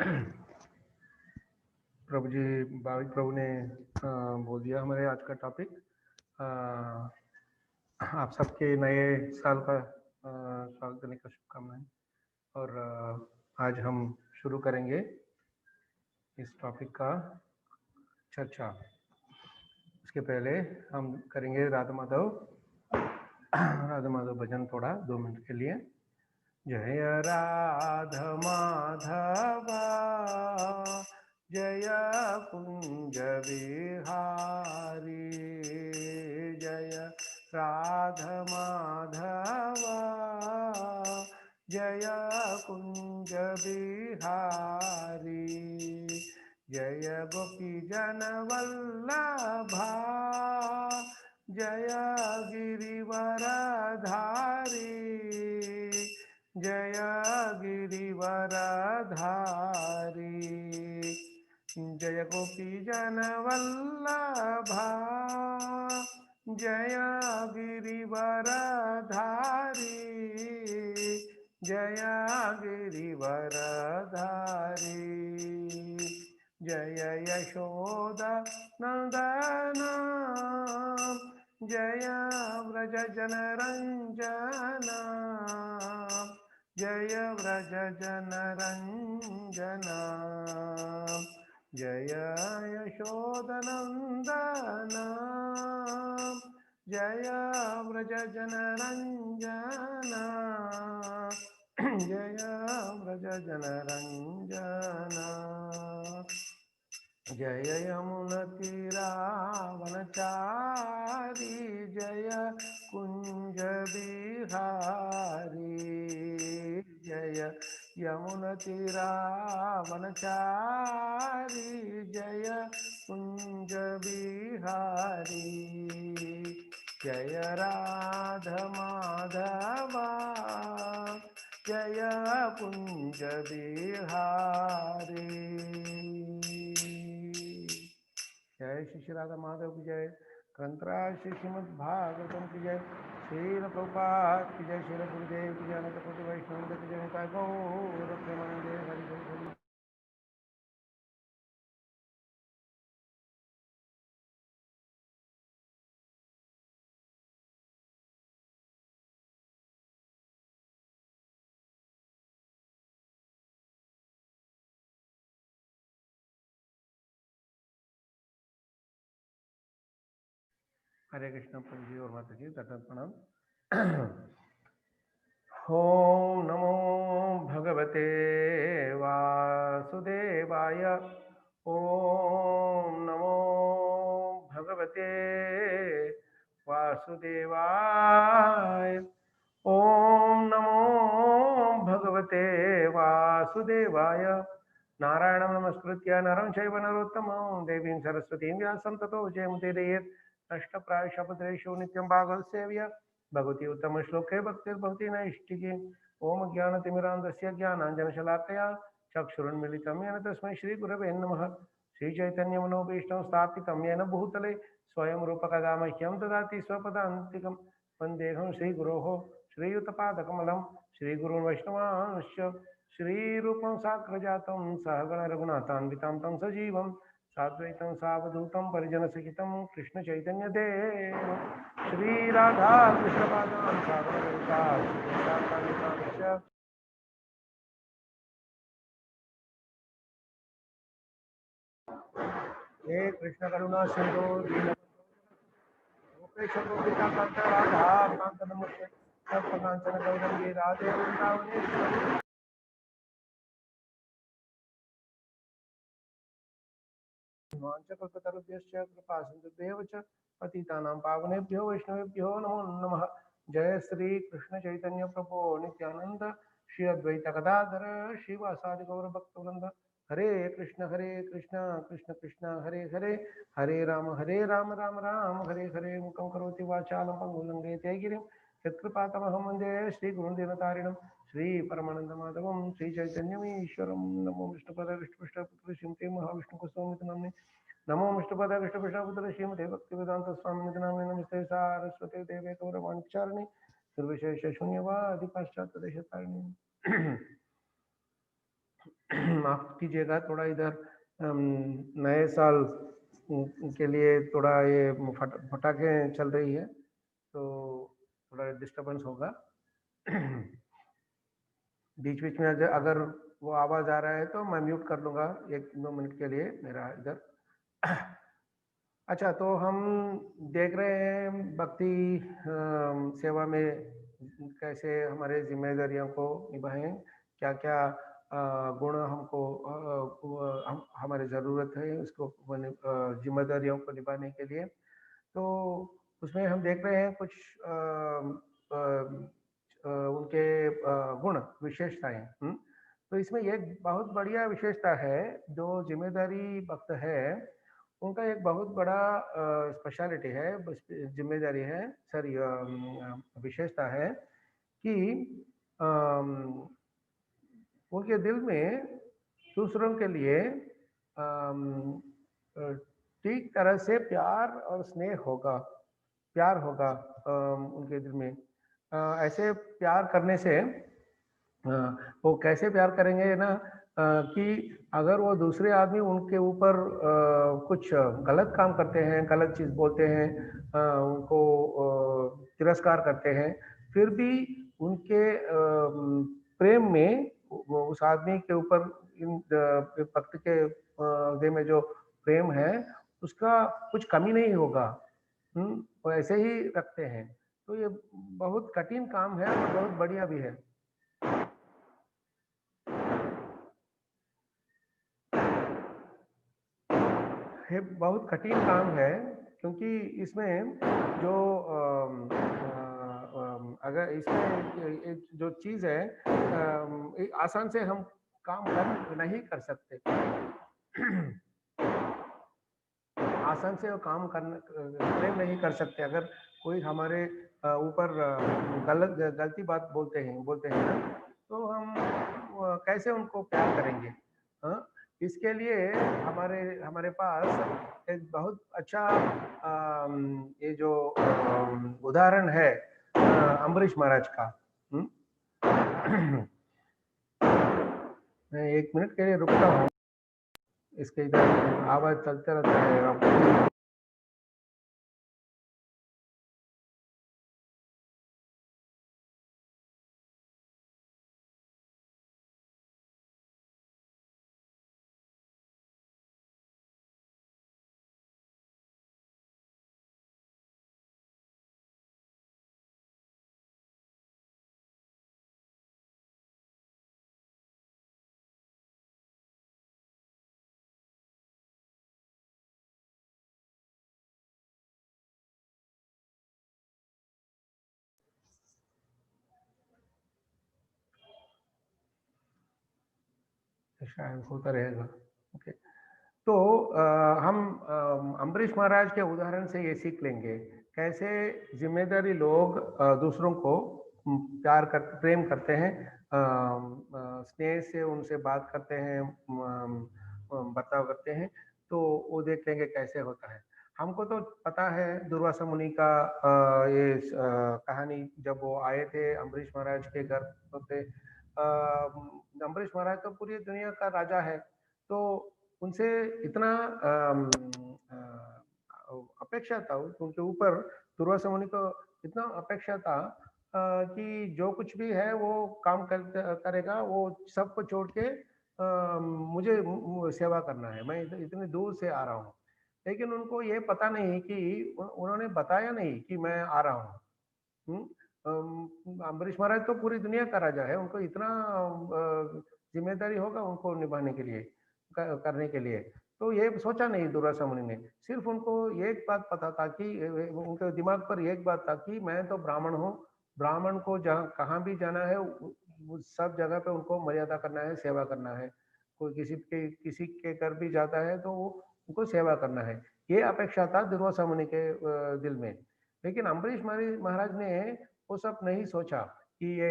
प्रभु जी, भाविक प्रभु ने बोल दिया हमारे आज का टॉपिक। आप सबके नए साल का स्वागत करने का शुभकामनाएं। और आज हम शुरू करेंगे इस टॉपिक का चर्चा। उसके पहले हम करेंगे राधा माधव भजन थोड़ा 2 मिनट के लिए। जय राधा माधव जय कुंज बिहारी, जय राधा माधव जय कुंज बिहारी, जय गोपी जन वल्लभा जय गिरिवरधारी, जय गिरिवरधारी, जय गोपी जन वल्लभा जय गिरिवरधारी, जय गिरिवरधारी, जय यशोदा नंदन जय व्रज जनरंजन, जय व्रज जनरंजन, जय यशोदनंदन जय व्रज जनरंजन, जय व्रज जनरंजन, जय यमुनतीरावनचारी, जय कुंज बिहारी, जय यमुनतीरावनचारी, जय कुंज बिहारी, जय राधा माधव जय कुंज बिहारी। जय श्री राधा माधव की जय, ग्रंथराज श्री श्रीमद् भागवतम की जय, श्रील प्रभुपाद की जय, श्रील गुरुदेव की जय, अनंत कोटि वैष्णव की जय, गौर प्रेमानंदे हरि हरि। हरे कृष्ण प्रभु जी और माता जी, दत्त प्रणाम। ओम नमो भगवते वासुदेवाय, ओम नमो भगवते वासुदेवाय, ओम नमो भगवते वासुदेवाय। नारायणं नमस्कृत्य नरं चैव नरोत्तमं देवीं सरस्वतीं व्यासं ततो जयमुदीरयेत्। नष्टप्रायशपद्रेषु नित्यं भागवतसेव्य भगवती उत्तमश्लोके भक्तिर्भवति नैष्टिकी। ओम ज्ञानतिमिरान्धस्य ज्ञानाञ्जनशलाकया चक्षुरुन्मीलितं येन तस्मै श्रीगुरवे नमः। श्रीचैतन्यमनोभीष्टं स्थापितं येन भूतले स्वयं रूपकदा मह्यं ददाति स्वपदान्तिकं। वन्देऽहं श्रीगुरोः श्रीयुतपादकमलं श्रीगुरून् वैष्णवांश्च श्रीरूपं साग्रजातं सहगणरघुनाथान्वितां तं सजीवं साद्वैतं सावधूतं परिजनसहितं कृष्णचैतन्यदेव श्रीराधा कृष्णपादां सागरललिता हे कृष्ण करुणा सिंधु गोपेश गोपिका कांत राधा कांत नमस्ते कांचन गौरंगी राधे वृंदावनेश्वरी। कल्पतरुभ्यश्च कृपा सिन्धुभ्येव च पतितानां पावनेभ्यो वैष्णवेभ्यो नमो नमः। जय श्री कृष्ण चैतन्य प्रभु नित्यानंद श्री अद्वैत गदाधर श्रीवासादि गौर भक्तवृंद। हरे कृष्ण कृष्ण कृष्ण हरे हरे, हरे राम राम राम हरे हरे। मुखं करोति वाचालं पंगुं लङ्घयते गिरिं यत्कृपातमहं वन्दे श्रीगुरुं श्री परमानंद माधवं श्री चैतन्यमीश्वरं। नमो विष्णुपद विष्णुपृष्ठ श्रीमते महाविष्णुस्वामी नाम्ने, नमो विष्णुपद विष्णुपृष्ठ श्रीमते भक्तिवेदांत स्वामी नाम्ने। नमस्ते सारस्वते देवे गौरवाणी निर्विशेष शून्यवादि पाश्चात्य देशतारिणी। माफ कीजिएगा, थोड़ा इधर नए साल के लिए थोड़ा ये फटाके चल रही है, तो थोड़ा डिस्टरबेंस होगा। बीच बीच में अगर वो आवाज आ रहा है तो मैं म्यूट कर लूंगा 1-2 मिनट के लिए मेरा इधर। अच्छा, तो हम देख रहे हैं भक्ति सेवा में कैसे हमारे जिम्मेदारियों को निभाएं, क्या क्या गुण हमको हमारी ज़रूरत है उसको जिम्मेदारियों को निभाने के लिए। तो उसमें हम देख रहे हैं कुछ अ, उनके गुण विशेषताएं। तो इसमें एक बहुत बढ़िया विशेषता है, जो जिम्मेदारी भक्त है उनका एक बहुत बड़ा स्पेशलिटी है, जिम्मेदारी है, सॉरी विशेषता है कि अम, उनके दिल में दूसरों के लिए ठीक तरह से प्यार और स्नेह होगा, प्यार होगा उनके दिल में। ऐसे प्यार करने से वो कैसे प्यार करेंगे ना, कि अगर वो दूसरे आदमी उनके ऊपर कुछ गलत काम करते हैं, गलत चीज़ बोलते हैं, उनको तिरस्कार करते हैं, फिर भी उनके प्रेम में वो उस आदमी के ऊपर भक्त के हृदय में जो प्रेम है उसका कुछ कमी नहीं होगा। वो ऐसे ही रखते हैं। तो ये बहुत कठिन काम है और बहुत बढ़िया भी है। ये बहुत कठिन काम है, क्योंकि इसमें जो अगर इसमें जो चीज़ है, आसान से हम काम कर नहीं कर सकते। आसान से वो काम करना प्रेम नहीं कर सकते। अगर कोई हमारे ऊपर गलती बात बोलते हैं ना, तो हम कैसे उनको प्यार करेंगे? हाँ? इसके लिए हमारे हमारे पास एक बहुत अच्छा ये जो उदाहरण है अम्बरीश महाराज का। मैं 1 मिनट के लिए रुकता हूँ, इसके इधर आवाज चलते रहता है। शायद होता रहेगा। ओके। तो हम अम्बरीश महाराज के उदाहरण से ये सीख लेंगे कैसे जिम्मेदारी लोग दूसरों को प्रेम करते हैं, स्नेह से उनसे बात करते हैं, बर्ताव करते हैं। तो वो देख लेंगे कैसे होता है। हमको तो पता है दुर्वासा मुनि का ये कहानी, जब वो आए थे अम्बरीश महाराज के घर पे। अम्बरीश महाराज तो पूरी दुनिया का राजा है, तो उनसे इतना अपेक्षा था उनके ऊपर, दुर्वासा मुनि को इतना अपेक्षा था कि जो कुछ भी है वो काम करेगा, वो सबको छोड़ के मुझे सेवा करना है, मैं इतनी दूर से आ रहा हूँ। लेकिन उनको ये पता नहीं कि उन्होंने बताया नहीं कि मैं आ रहा हूँ। अम्बरीश महाराज तो पूरी दुनिया का राजा है, उनको इतना जिम्मेदारी होगा उनको निभाने के लिए, करने के लिए। तो ये सोचा नहीं दुर्वासा मुनि ने। सिर्फ उनको एक बात पता था कि उनके दिमाग पर एक बात था कि मैं तो ब्राह्मण हूँ, ब्राह्मण को जहाँ कहाँ भी जाना है सब जगह पे उनको मर्यादा करना है, सेवा करना है। कोई किसी के घर भी जाता है तो वो उनको सेवा करना है। ये अपेक्षा था दुर्वासा मुनि के दिल में। लेकिन अम्बरीश महाराज ने वो सब नहीं सोचा कि ये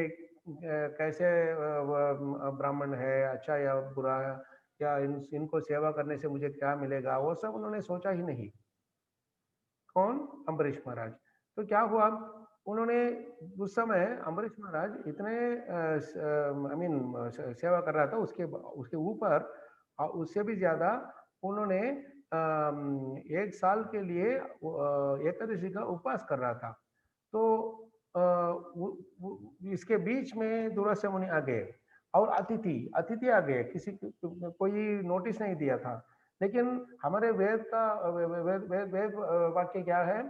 कैसे ब्राह्मण है, अच्छा या बुरा है, या इनको सेवा करने से मुझे क्या मिलेगा, वो सब उन्होंने सोचा ही नहीं। कौन? अम्बरीश महाराज। तो क्या हुआ, उन्होंने उस समय अम्बरीश महाराज इतने आई मीन सेवा कर रहा था, उसके उसके ऊपर उससे भी ज्यादा उन्होंने 1 साल के लिए एकादशी का उपवास कर रहा था। तो इसके बीच में दूरस्थ मुनि आ गए और अतिथि अतिथि आ गए, किसी कोई नोटिस नहीं दिया था। लेकिन हमारे वेद का वेद वेद वेद वाक्य क्या है,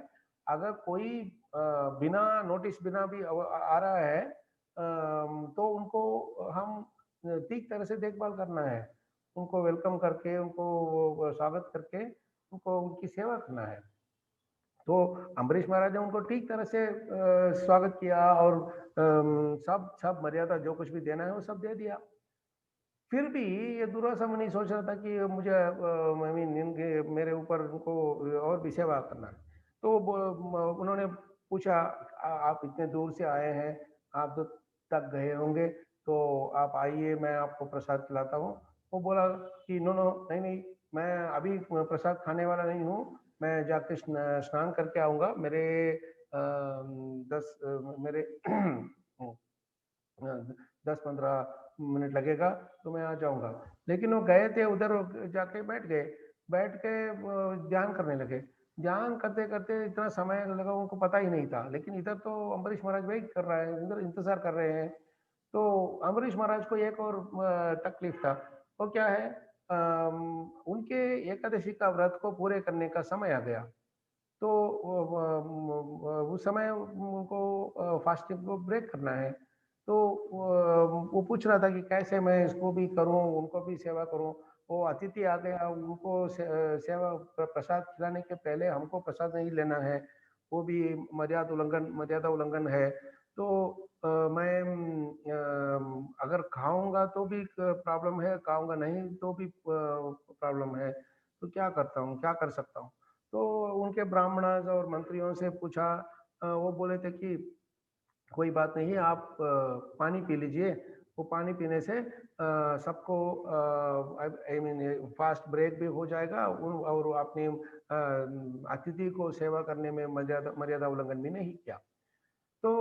अगर कोई बिना नोटिस बिना भी आ रहा है तो उनको हम ठीक तरह से देखभाल करना है, उनको वेलकम करके, उनको स्वागत करके, उनको उनकी सेवा करना है। तो अम्बरीश महाराज ने उनको ठीक तरह से स्वागत किया और सब सब मर्यादा जो कुछ भी देना है वो सब दे दिया। फिर भी ये दुर्वासा मुनि सोच रहा था कि मुझे आई मीन इनके मेरे ऊपर उनको और भी सेवा करना है। तो उन्होंने पूछा, आप इतने दूर से आए हैं, आप तो थक गए होंगे, तो आप आइए, मैं आपको प्रसाद खिलाता हूँ। वो बोला कि नो नो, नहीं नहीं, मैं अभी प्रसाद खाने वाला नहीं हूँ, मैं जाके स्नान करके आऊँगा, मेरे 10-15 मिनट लगेगा, तो मैं आ जाऊंगा। लेकिन वो गए थे उधर, जाके बैठ गए, बैठ के ध्यान करने लगे। ध्यान करते करते इतना समय लगा उनको पता ही नहीं था। लेकिन इधर तो अम्बरीश महाराज वेट कर रहा है, इधर इंतजार कर रहे हैं। तो अम्बरीश महाराज को एक और तकलीफ था। वो क्या है, उनके एकादशी का व्रत को पूरे करने का समय आ गया। तो उस समय उनको फास्टिंग को ब्रेक करना है। तो वो पूछ रहा था कि कैसे मैं इसको भी करूं, उनको भी सेवा करूं। वो अतिथि आ गया, उनको सेवा प्रसाद खिलाने के पहले हमको प्रसाद नहीं लेना है, वो भी मर्यादा उल्लंघन है। तो मैं अगर खाऊंगा तो भी प्रॉब्लम है, खाऊंगा नहीं तो भी प्रॉब्लम है। तो क्या करता हूँ, क्या कर सकता हूँ? तो उनके ब्राह्मणों और मंत्रियों से पूछा। वो बोले थे कि कोई बात नहीं, आप पानी पी लीजिए। वो पानी पीने से सबको आई मीन फास्ट ब्रेक भी हो जाएगा, और अपनी अतिथि को सेवा करने में मर्यादा मर्यादा उल्लंघन भी नहीं किया। तो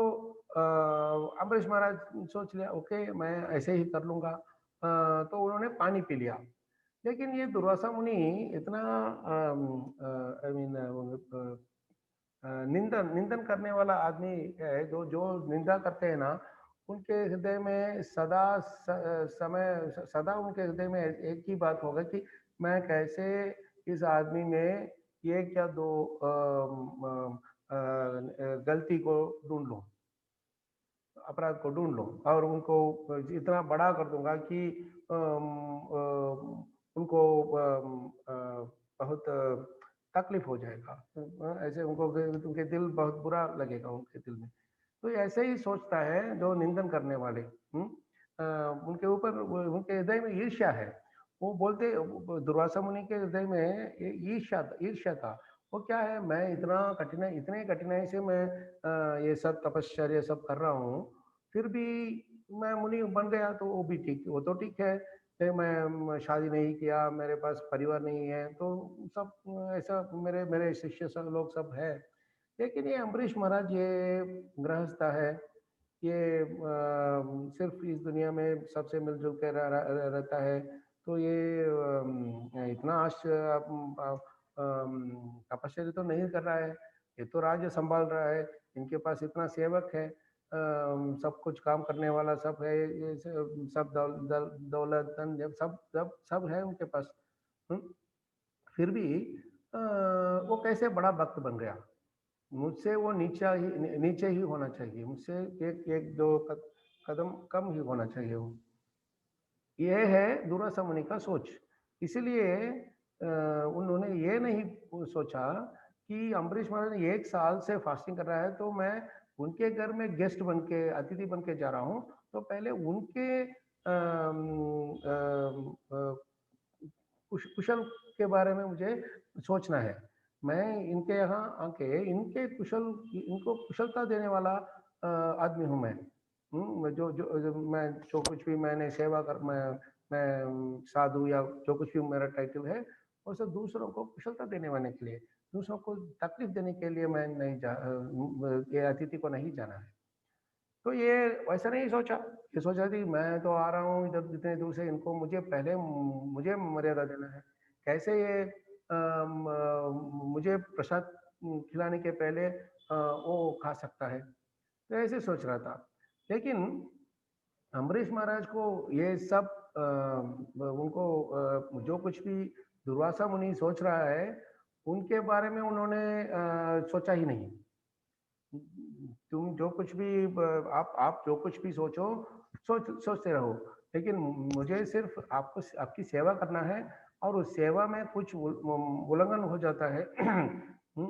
अम्बरीश महाराज सोच लिया, ओके मैं ऐसे ही कर लूंगा। तो उन्होंने पानी पी लिया। लेकिन ये दुर्वासा मुनि इतना आई मीन निंदन निंदन करने वाला आदमी है, जो जो निंदा करते हैं ना, उनके हृदय में सदा उनके हृदय में एक ही बात होगा कि मैं कैसे इस आदमी में एक या दो गलती को ढूंढ लूं, अपराध को ढूंढ लूं, और उनको इतना बड़ा कर दूंगा कि उनको बहुत तकलीफ हो जाएगा। ऐसे उनको उनके दिल बहुत बुरा लगेगा उनके दिल में। तो ऐसे ही सोचता है जो निंदन करने वाले। उनके ऊपर उनके हृदय में ईर्ष्या है। वो बोलते, दुर्वासा मुनि के हृदय में ईर्ष्या ईर्ष्या था। वो क्या है, मैं इतने कठिनाई से मैं ये सब तपश्चर्या सब कर रहा हूँ, फिर भी मैं मुनि बन गया, तो वो भी ठीक, वो तो ठीक है। मैं शादी नहीं किया, मेरे पास परिवार नहीं है, तो सब ऐसा मेरे मेरे शिष्य सब लोग सब है। लेकिन ये अम्बरीश महाराज ये गृहस्थ है, ये सिर्फ इस दुनिया में सबसे मिलजुल के रहता है। तो ये इतना तपस्या तो नहीं कर रहा है, ये तो राज्य संभाल रहा है, इनके पास इतना सेवक है, सब कुछ काम करने वाला सब है, ये सब दौलत धन सब सब सब है उनके पास। हम्म, फिर भी वो कैसे बड़ा भक्त बन गया? मुझसे वो नीचे ही होना चाहिए, मुझसे एक एक दो कदम कम ही होना चाहिए वो। ये है दुर्वासा मुनि का सोच। इसलिए उन्होंने ये नहीं सोचा कि अम्बरीश महाराज 1 साल से फास्टिंग कर रहा है, तो मैं उनके घर में गेस्ट बन के, अतिथि बन के जा रहा हूँ, तो पहले उनके कुशल के बारे में मुझे सोचना है। मैं इनके यहाँ आके इनको कुशलता देने वाला आदमी हूँ मैं। मैं जो कुछ भी मैंने सेवा कर मैं साधु या जो कुछ भी मेरा टाइटल है, वो सब दूसरों को कुशलता देने वाले के लिए। दूसरों को तकलीफ देने के लिए मैं नहीं ये अतिथि को नहीं जाना है। तो ये वैसा नहीं सोचा, ये सोचा कि मैं तो आ रहा हूँ इधर इतने दूर से, इनको मुझे मर्यादा देना है। कैसे ये मुझे प्रसाद खिलाने के पहले वो खा सकता है, तो ऐसे सोच रहा था। लेकिन अम्बरीश महाराज को ये सब उनको जो कुछ भी दुर्वासा मुनि सोच रहा है उनके बारे में उन्होंने सोचा ही नहीं। तुम जो कुछ भी आप जो कुछ भी सोचते रहो, लेकिन मुझे सिर्फ आपकी सेवा करना है, और उस सेवा में कुछ उल्लंघन हो जाता है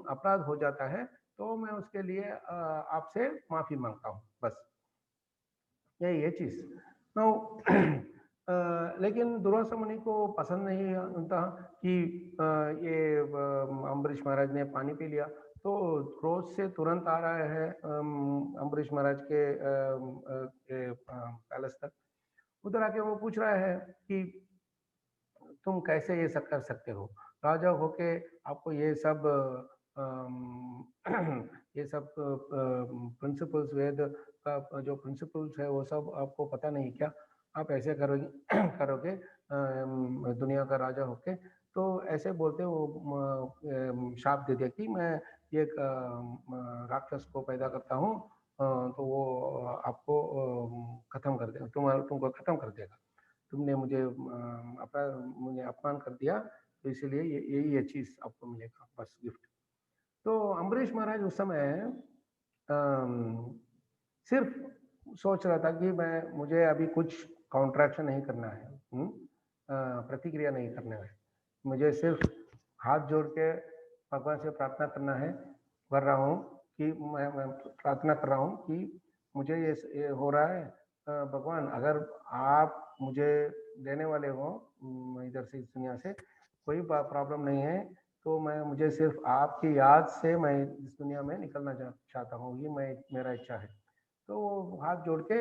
अपराध हो जाता है, तो मैं उसके लिए आपसे माफी मांगता हूँ, बस यही है चीज। तो लेकिन दुर्वासा मुनि को पसंद नहीं था कि ये अम्बरीश महाराज ने पानी पी लिया, तो क्रोध से तुरंत आ रहा है अम्बरीश महाराज के पैलेस तक। उधर आके वो पूछ रहा है कि तुम कैसे ये सब कर सकते हो, राजा होके आपको ये सब ये सब प्रिंसिपल्स, वेद का जो प्रिंसिपल्स है वो सब आपको पता नहीं क्या, आप ऐसे करोगे करोगे दुनिया का राजा होके। तो ऐसे बोलते वो शाप दे दिया कि मैं ये राक्षस को पैदा करता हूँ, तो वो आपको खत्म कर देगा, तुमको खत्म कर देगा, तुमने मुझे अपमान कर दिया, तो इसीलिए ये चीज आपको मिलेगा, बस गिफ्ट। तो अम्बरीश महाराज उस समय सिर्फ सोच रहा था कि मुझे अभी कुछ काउंट्रैक्शन नहीं करना है, प्रतिक्रिया नहीं करना है, मुझे सिर्फ हाथ जोड़ के भगवान से प्रार्थना करना है, कर रहा हूँ कि मैं प्रार्थना कर रहा हूँ कि मुझे ये हो रहा है, भगवान अगर आप मुझे देने वाले हो इधर से, इस दुनिया से कोई प्रॉब्लम नहीं है, तो मुझे सिर्फ आपकी याद से मैं इस दुनिया में निकलना चाहता हूँ, ये मेरा इच्छा है। तो वो हाथ जोड़ के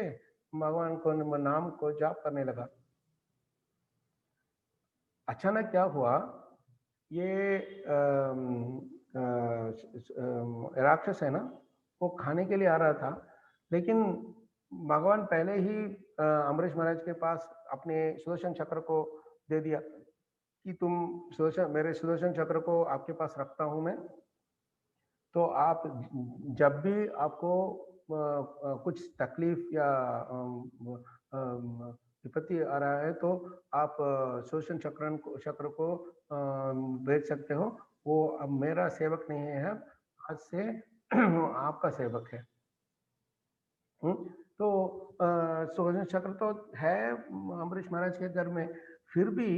भगवान को नाम को जाप करने लगा। अचानक क्या हुआ, ये राक्षस है ना, वो खाने के लिए आ रहा था, लेकिन भगवान पहले ही अम्बरीश महाराज के पास अपने सुदर्शन चक्र को दे दिया कि मेरे सुदर्शन चक्र को आपके पास रखता हूं मैं, तो आप जब भी आपको कुछ तकलीफ या विपत्ति आ रहा है, तो आप सुदर्शन चक्र को भेज सकते हो। वो अब मेरा सेवक नहीं है, आज से आपका सेवक है। तो सुदर्शन चक्र तो है अम्बरीश महाराज के घर में, फिर भी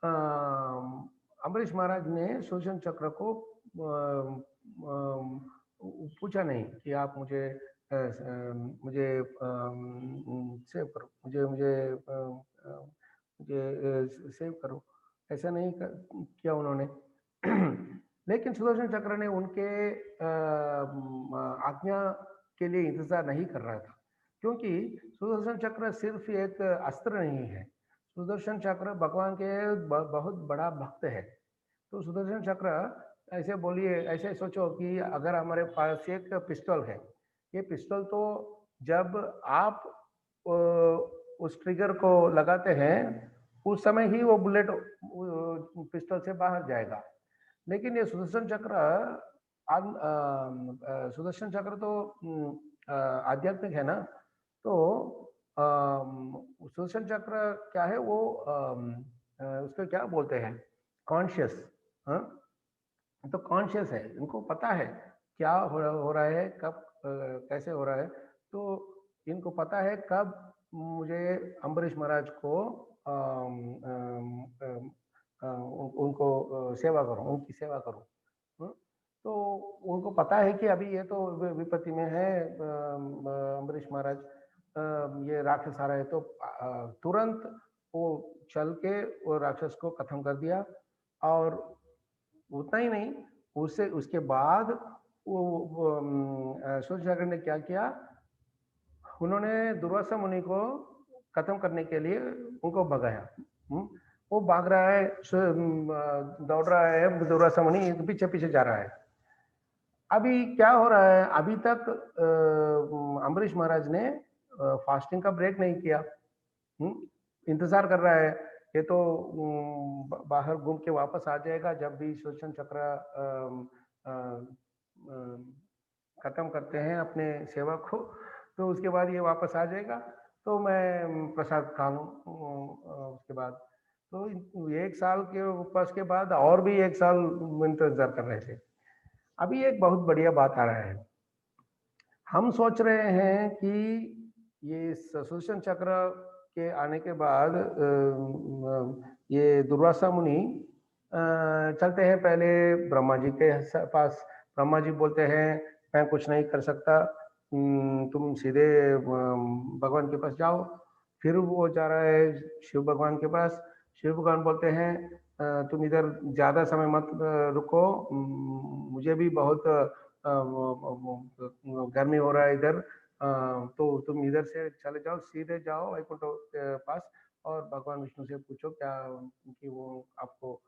अम्बरीश महाराज ने सुदर्शन चक्र को पूछा नहीं कि आप मुझे सेव करो, मुझे सेव करो, ऐसा नहीं किया उन्होंने। लेकिन सुदर्शन चक्र ने उनके आज्ञा के लिए इंतजार नहीं कर रहा था, क्योंकि सुदर्शन चक्र सिर्फ एक अस्त्र नहीं है, सुदर्शन चक्र भगवान के बहुत बड़ा भक्त है। तो सुदर्शन चक्र, ऐसे बोलिए, ऐसे सोचो कि अगर हमारे पास एक पिस्टल है, ये पिस्टल तो जब आप उस ट्रिगर को लगाते हैं उस समय ही वो बुलेट पिस्टल से बाहर जाएगा, लेकिन ये सुदर्शन चक्र तो आध्यात्मिक है ना, तो सुदर्शन चक्र क्या है, वो उसको क्या बोलते हैं, कॉन्शियस। तो कॉन्शियस है, इनको पता है क्या हो रहा है, कब कैसे हो रहा है, तो इनको पता है कब मुझे अम्बरीश महाराज को उनको सेवा करूं, उनकी सेवा करूं। तो उनको पता है कि अभी ये तो विपत्ति में है अम्बरीश महाराज, ये राक्षस आ रहा है, तो तुरंत वो चल के वो राक्षस को खत्म कर दिया। और उतना ही नहीं, उसके बाद सूर्य सागर ने क्या किया, उन्होंने दुर्वासा मुनि को खत्म करने के लिए उनको भगाया। वो भाग रहा है, दौड़ रहा है, दुर्वासा मुनि पीछे पीछे जा रहा है। अभी क्या हो रहा है, अभी तक अम्बरीश महाराज ने फास्टिंग का ब्रेक नहीं किया। इंतजार कर रहा है, ये तो बाहर घूम के वापस आ जाएगा जब भी सुदर्शन चक्र खत्म करते हैं अपने सेवा को, तो उसके बाद ये वापस आ जाएगा, तो मैं प्रसाद खा लूँ उसके बाद। तो 1 साल के उपवास के बाद और भी 1 साल इंतजार कर रहे थे। अभी एक बहुत बढ़िया बात आ रहा है, हम सोच रहे हैं कि ये सुदर्शन चक्र के आने के बाद ये दुर्वासा मुनि चलते हैं पहले ब्रह्मा जी के पास। ब्रह्मा जी बोलते हैं मैं कुछ नहीं कर सकता, तुम सीधे भगवान के पास जाओ। फिर वो जा रहा है शिव भगवान के पास। शिव भगवान बोलते हैं तुम इधर ज़्यादा समय मत रुको, मुझे भी बहुत गर्मी हो रहा है इधर, तो तुम इधर से चले जाओ, सीधे जाओ वैकुंठ के पास और भगवान विष्णु से पूछो क्या कि वो आपको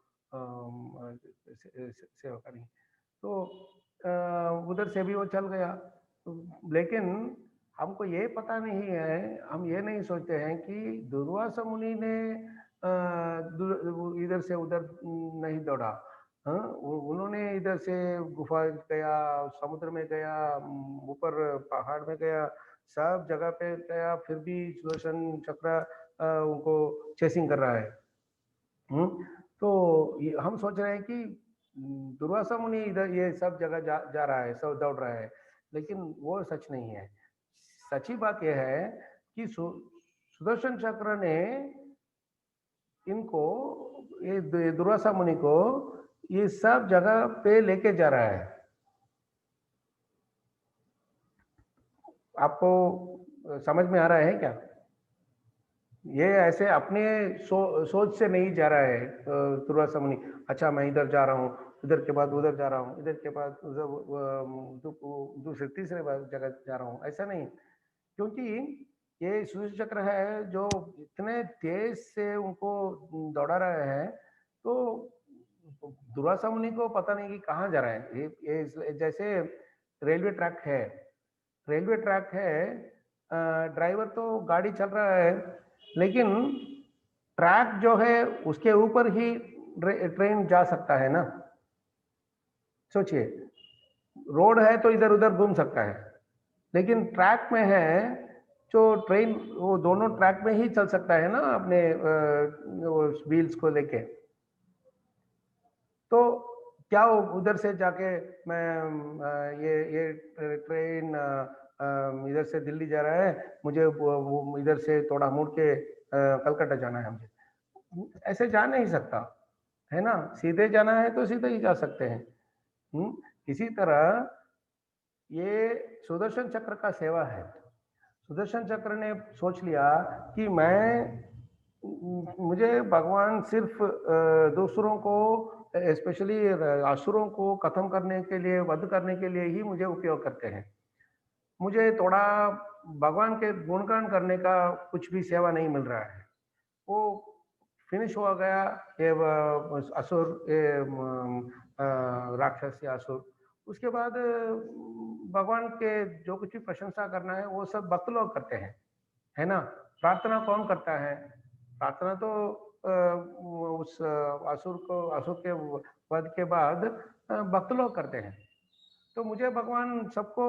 सेवा करें। तो उधर से भी वो चल गया, लेकिन हमको ये पता नहीं है, हम ये नहीं सोचते हैं कि दुर्वासा मुनि ने इधर से उधर नहीं दौड़ा। हाँ, उन्होंने इधर से गुफा गया, समुद्र में गया, ऊपर पहाड़ में गया, सब जगह पे गया, फिर भी सुदर्शन चक्र उनको चेसिंग कर रहा है। तो हम सोच रहे हैं कि दुर्वासा मुनि इधर ये सब जगह जा रहा है, सब दौड़ रहा है, लेकिन वो सच नहीं है। सच्ची बात यह है कि सुदर्शन चक्र ने इनको, ये दुर्वासा मुनि को ये सब जगह पे लेके जा रहा है। आपको समझ में आ रहा है क्या? ये ऐसे अपने सोच से नहीं जा रहा है दुर्वासा मुनि, अच्छा मैं इधर जा रहा हूँ, इधर के बाद उधर जा रहा हूँ, इधर के बाद दूसरे तीसरे जगह जा रहा हूँ, ऐसा नहीं। क्योंकि ये सूर्य चक्र है जो इतने तेज से उनको दौड़ा रहे हैं, तो दुर्वासा मुनि को पता नहीं कि कहाँ जा रहा है। ये जैसे रेलवे ट्रैक है, रेलवे ट्रैक है, ड्राइवर तो गाड़ी चल रहा है, लेकिन ट्रैक जो है उसके ऊपर ही ट्रेन जा सकता है ना। सोचिए, रोड है तो इधर उधर घूम सकता है, लेकिन ट्रैक में है जो ट्रेन, वो दोनों ट्रैक में ही चल सकता है ना अपने व्हील्स को लेके। तो क्या वो उधर से जाके मैं ये ट्रेन इधर से दिल्ली जा रहा है, मुझे वो इधर से थोड़ा मुड़ के कलकत्ता जाना है, मुझे ऐसे जा नहीं सकता है ना। सीधे जाना है तो सीधे ही जा सकते हैं। इसी तरह ये सुदर्शन चक्र का सेवा है। सुदर्शन चक्र ने सोच लिया कि मुझे भगवान सिर्फ दूसरों को, स्पेशली असुरों को खत्म करने के लिए, वध करने के लिए ही मुझे उपयोग करते हैं। मुझे थोड़ा भगवान के गुणगान करने का कुछ भी सेवा नहीं मिल रहा है। वो फिनिश हो गया ये असुर, ये राक्षस या असुर। उसके बाद भगवान के जो कुछ भी प्रशंसा करना है वो सब भक्त लोग करते हैं, है ना। प्रार्थना कौन करता है? प्रार्थना तो उस असुर के वध के बाद भक्त लोग करते हैं। तो मुझे भगवान सबको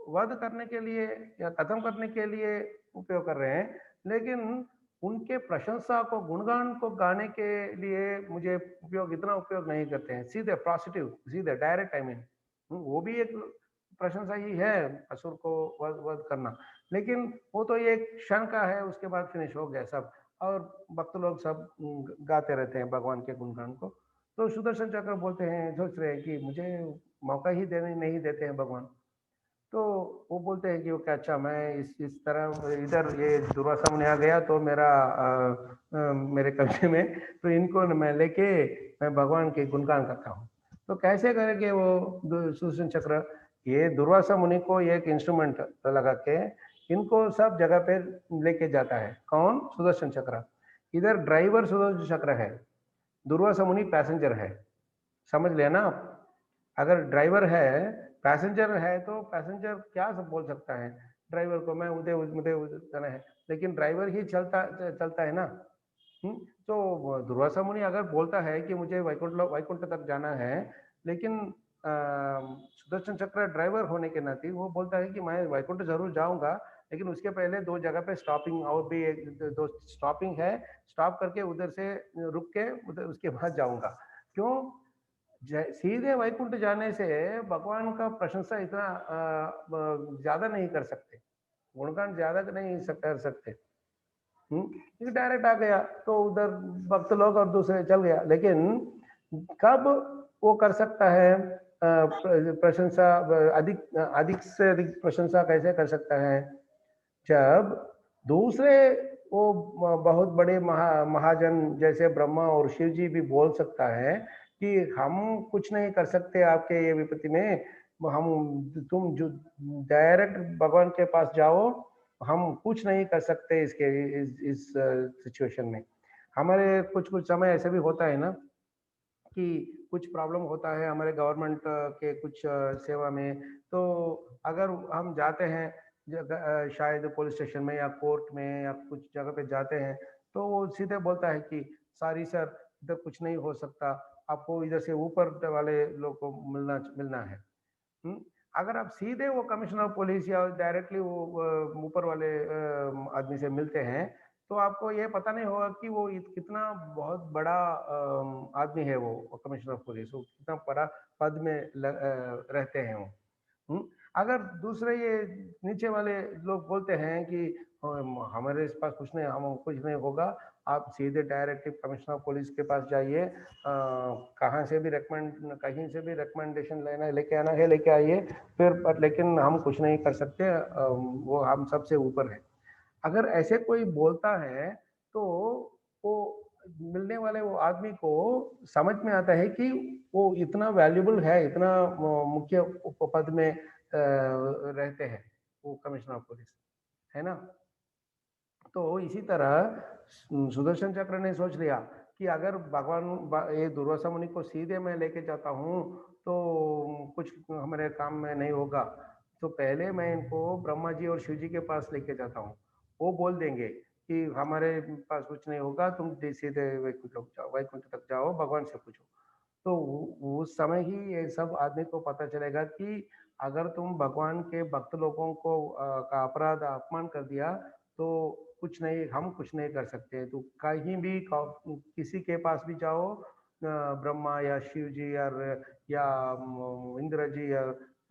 वध करने के लिए या खत्म करने के लिए उपयोग कर रहे हैं, लेकिन उनके प्रशंसा को, गुणगान को गाने के लिए मुझे इतना उपयोग नहीं करते हैं। सीधे पॉजिटिव, सीधे डायरेक्ट, आई मीन वो भी एक प्रशंसा ही है असुर को वध करना, लेकिन वो तो एक क्षण का है, उसके बाद फिनिश हो गया सब, और भक्त लोग सब गाते रहते हैं भगवान के गुणगान को। तो सुदर्शन चक्र बोलते हैं, सोच रहे हैं कि मुझे मौका ही देने नहीं देते हैं भगवान। तो वो बोलते हैं कि वो क्या, अच्छा मैं इस तरह इधर ये दुर्वासा मुनि आ गया तो मेरे कब्जे में, तो इनको मैं लेके मैं भगवान के गुणगान करता हूँ। तो कैसे करेंगे वो सुदर्शन चक्र? ये दुर्वासा मुनि को एक इंस्ट्रूमेंट लगा के इनको सब जगह पे लेके जाता है। कौन? सुदर्शन चक्र। इधर ड्राइवर सुदर्शन चक्र है, दुर्वासा मुनि पैसेंजर है। समझ लिया ना आप? अगर ड्राइवर है, पैसेंजर है, तो पैसेंजर क्या सब बोल सकता है ड्राइवर को, मैं मुझे उधर जाना है, लेकिन ड्राइवर ही चलता चलता है ना। तो दुर्वासा मुनि अगर बोलता है कि मुझे वैकुंठ तक जाना है, लेकिन सुदर्शन चक्र ड्राइवर होने के नाते वो बोलता है कि मैं वैकुंठ जरूर जाऊंगा, लेकिन उसके पहले दो जगह पे स्टॉपिंग और भी दो स्टॉपिंग है, स्टॉप करके उधर से रुक के उधर उसके बाद जाऊंगा। क्यों? सीधे वैकुंठ जाने से भगवान का प्रशंसा इतना ज्यादा नहीं कर सकते, गुणगान ज्यादा नहीं कर सकते। डायरेक्ट आ गया तो उधर भक्त लोग और दूसरे चल गया, लेकिन कब वो कर सकता है प्रशंसा, अधिक अधिक से अधिक प्रशंसा कैसे कर सकता है? जब दूसरे वो बहुत बड़े महाजन जैसे ब्रह्मा और शिव जी भी बोल सकता है कि हम कुछ नहीं कर सकते आपके ये विपत्ति में, हम तुम जो डायरेक्ट भगवान के पास जाओ, हम कुछ नहीं कर सकते इसके इस सिचुएशन में। हमारे कुछ कुछ समय ऐसे भी होता है ना कि कुछ प्रॉब्लम होता है हमारे गवर्नमेंट के कुछ सेवा में, तो अगर हम जाते हैं शायद पुलिस स्टेशन में या कोर्ट में या कुछ जगह पे जाते हैं, तो वो सीधे बोलता है कि सॉरी सर, इधर कुछ नहीं हो सकता, आपको इधर से ऊपर वाले लोग को मिलना मिलना है। हुँ? अगर आप सीधे वो कमिश्नर ऑफ पुलिस या डायरेक्टली वो ऊपर वाले आदमी से मिलते हैं, तो आपको ये पता नहीं होगा कि वो कितना बहुत बड़ा आदमी है वो कमिश्नर ऑफ पुलिस, वो कितना बड़ा पद में रहते हैं वो। अगर दूसरे ये नीचे वाले लोग बोलते हैं कि हमारे इस पास कुछ नहीं, हम कुछ नहीं होगा, आप सीधे डायरेक्ट कमिश्नर ऑफ पुलिस के पास जाइए, कहाँ से भी कहीं से भी रिकमेंडेशन लेना है, लेके आना है लेके आइए, फिर लेकिन हम कुछ नहीं कर सकते, वो हम सबसे ऊपर है। अगर ऐसे कोई बोलता है, तो वो मिलने वाले वो आदमी को समझ में आता है कि वो इतना वैल्यूबल है, इतना मुख्य पद में रहते हैं वो कमिश्नर ऑफ पुलिस, है ना? तो इसी तरह सुदर्शन चक्र ने सोच लिया कि अगर ये दुर्वासा मुनि को सीधे मैं लेके जाता हूँ, तो कुछ हमारे काम में नहीं होगा, तो पहले मैं इनको ब्रह्मा जी और शिव जी के पास लेके जाता हूँ। वो बोल देंगे कि हमारे पास कुछ नहीं होगा, तुम सीधे वैकुंठ तक जाओ, भगवान से पूछो। तो उस समय ही ये सब आदमी को पता चलेगा कि अगर तुम भगवान के भक्त लोगों को का अपराध अपमान कर दिया, तो कुछ नहीं, हम कुछ नहीं कर सकते। तो कहीं भी किसी के पास भी जाओ, ब्रह्मा या शिव जी या इंद्र जी या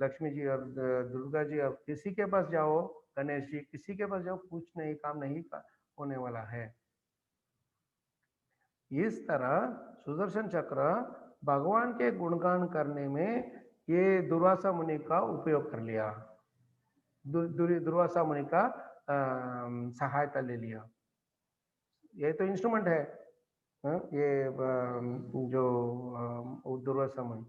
लक्ष्मी जी और दुर्गा जी, और किसी के पास जाओ, गणेश जी, किसी के पास जाओ, कुछ नहीं, काम नहीं होने वाला है। इस तरह सुदर्शन चक्र भगवान के गुणगान करने में ये दुर्वासा मुनि का उपयोग कर लिया, दुर्वासा मुनि का सहायता ले लिया। ये तो इंस्ट्रूमेंट है, ये जो दुर्वासा मुनि।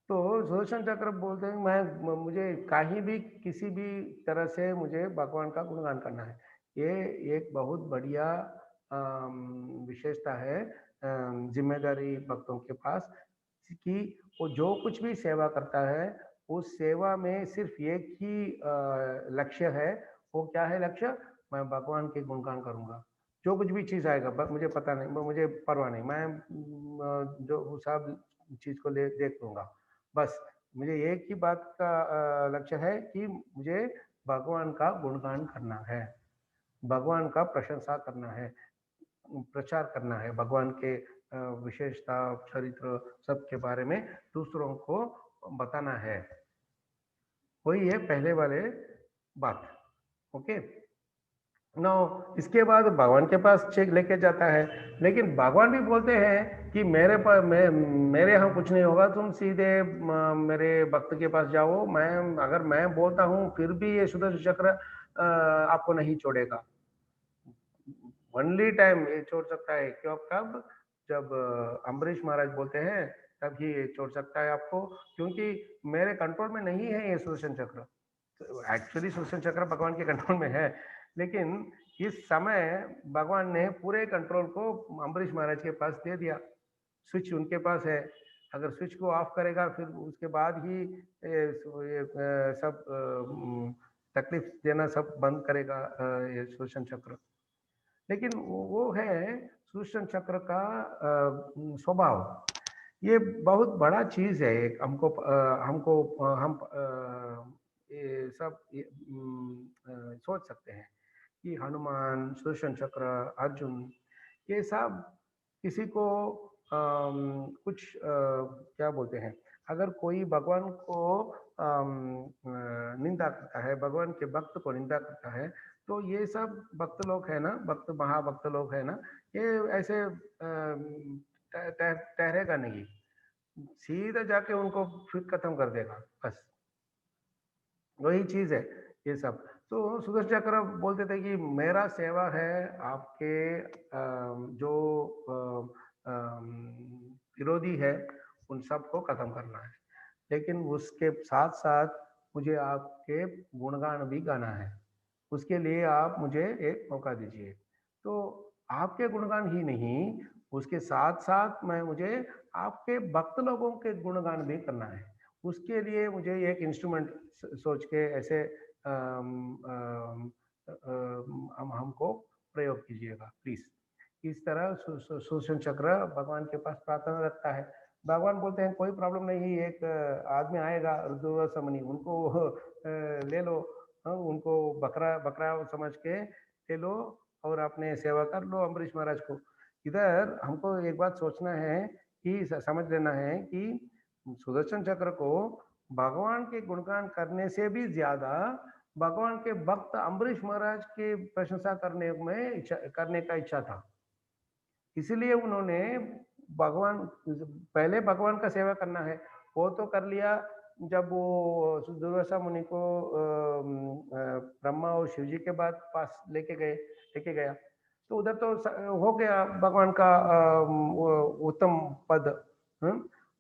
तो सुदर्शन चक्र बोलते हैं मैं मुझे कहीं भी किसी भी तरह से मुझे भगवान का गुणगान करना है। ये एक बहुत बढ़िया विशेषता है जिम्मेदारी भक्तों के पास, कि वो जो कुछ भी सेवा करता है, उस सेवा में सिर्फ एक ही लक्ष्य है। वो क्या है लक्ष्य? मैं भगवान के गुणगान करूंगा, जो कुछ भी चीज आएगा मुझे पता नहीं, मुझे परवाह नहीं, मैं जो सब चीज को देख लूंगा। बस मुझे एक ही बात का लक्ष्य है कि मुझे भगवान का गुणगान करना है, भगवान का प्रशंसा करना है, प्रचार करना है, भगवान के विशेषता, चरित्र, सबके बारे में दूसरों को बताना है। वही है पहले वाले बात। ओके, नो इसके बाद भगवान के पास चेक लेके जाता है, लेकिन भगवान भी बोलते हैं कि मेरे यहाँ कुछ नहीं होगा, तुम सीधे मेरे भक्त के पास जाओ, अगर मैं बोलता हूँ फिर भी ये सुदर्शन चक्र आपको नहीं छोड़ेगा। ओनली टाइम ये छोड़ सकता है क्यों? कब? जब अम्बरीश महाराज बोलते हैं, तब ही ये छोड़ सकता है आपको, क्योंकि मेरे कंट्रोल में नहीं है ये सुदर्शन चक्र। एक्चुअली सुदर्शन चक्र भगवान के कंट्रोल में है, लेकिन इस समय भगवान ने पूरे कंट्रोल को अम्बरीश महाराज के पास दे दिया। स्विच उनके पास है। अगर स्विच को ऑफ करेगा फिर उसके बाद ही सब तकलीफ देना सब बंद करेगा ये सुदर्शन चक्र। लेकिन वो है सुदर्शन चक्र का स्वभाव। ये बहुत बड़ा चीज है। एक हमको ये सब सोच सकते हैं कि हनुमान, सुदर्शन चक्र, अर्जुन, ये सब किसी को कुछ क्या बोलते हैं, अगर कोई भगवान को निंदा करता है, भगवान के भक्त को निंदा करता है, तो ये सब भक्त लोग है ना, भक्त महाभक्त लोग है ना, ये ऐसे ठहरेगा नहीं, सीधा जाके उनको फिर खत्म कर देगा। बस वही चीज है ये सब। तो सुदर्शन चक्र बोलते थे कि मेरा सेवा है आपके जो विरोधी है उन सबको खत्म करना है, लेकिन उसके साथ साथ मुझे आपके गुणगान भी गाना है। उसके लिए आप मुझे एक मौका दीजिए। तो आपके गुणगान ही नहीं, उसके साथ साथ मुझे आपके भक्त लोगों के गुणगान भी करना है। उसके लिए मुझे एक इंस्ट्रूमेंट सोच के ऐसे हमको प्रयोग कीजिएगा प्लीज। इस तरह सुदर्शन चक्र भगवान के पास प्रार्थना रखता है। भगवान बोलते हैं कोई प्रॉब्लम नहीं, एक आदमी आएगा दुर्वासा मुनि, उनको ले लो, उनको बकरा बकरा समझ के ले लो और अपने सेवा कर लो अम्बरीश महाराज को। इधर हमको एक बात सोचना है कि समझ लेना है कि सुदर्शन चक्र को भगवान के गुणगान करने से भी ज्यादा भगवान के भक्त अम्बरीश महाराज की प्रशंसा करने का इच्छा था। इसलिए उन्होंने भगवान, पहले भगवान का सेवा करना है, वो तो कर लिया जब वो दुर्वासा मुनि को ब्रह्मा और शिव जी के बाद पास लेके गया, तो उधर तो हो गया भगवान का उत्तम पद।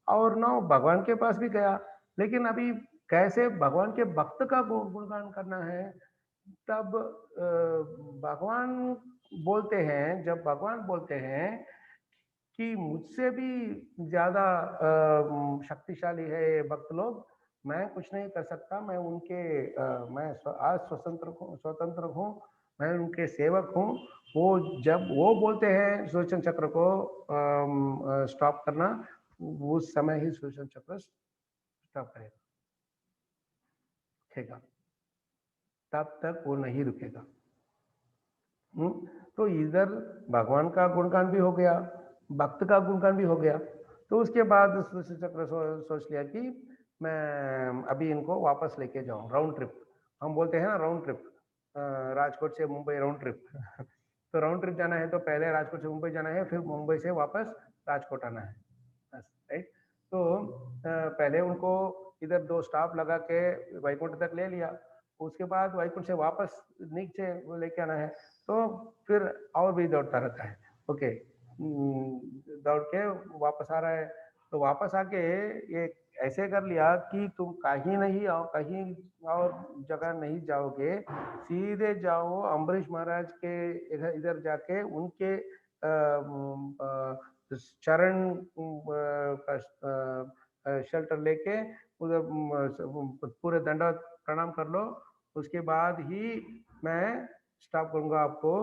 और ना भगवान के पास भी गया, लेकिन अभी कैसे भगवान के भक्त का गुणगान करना है, तब भगवान बोलते हैं, जब भगवान बोलते हैं कि मुझसे भी ज्यादा शक्तिशाली है ये भक्त लोग, मैं कुछ नहीं कर सकता, मैं उनके मैं आज स्वतंत्र हूँ, मैं उनके सेवक हूँ। वो जब वो बोलते हैं सुदर्शन चक्र को स्टॉप करना, उस समय ही सुदर्शन चक्र स्टॉप करेगा, तब तक वो नहीं रुकेगा। तो इधर भगवान का गुणगान भी हो गया, भक्त का गुणगान भी हो गया। तो उसके बाद सुदर्शन चक्र सोच लिया कि मैं अभी इनको वापस लेके जाऊं, राउंड ट्रिप हम बोलते हैं ना, राउंड ट्रिप, राजकोट से मुंबई राउंड ट्रिप। तो राउंड ट्रिप जाना है तो पहले राजकोट से मुंबई जाना है, फिर मुंबई से वापस राजकोट आना है, राइट। तो पहले उनको इधर 2 स्टॉप लगा के वैकुंठ तक ले लिया, उसके बाद वैकुंठ से वापस नीचे लेके आना है, तो फिर और भी दौड़ता रहता है। ओके, दौड़ के वापस आ रहा है, तो वापस आके ये ऐसे कर लिया कि तुम कहीं नहीं आओ, कहीं और जगह नहीं जाओगे, सीधे जाओ अम्बरीश महाराज के इधर जाके उनके चरण का शेल्टर लेके उधर पूरे दंडवत प्रणाम कर लो। उसके बाद ही मैं स्टॉप करूंगा आपको।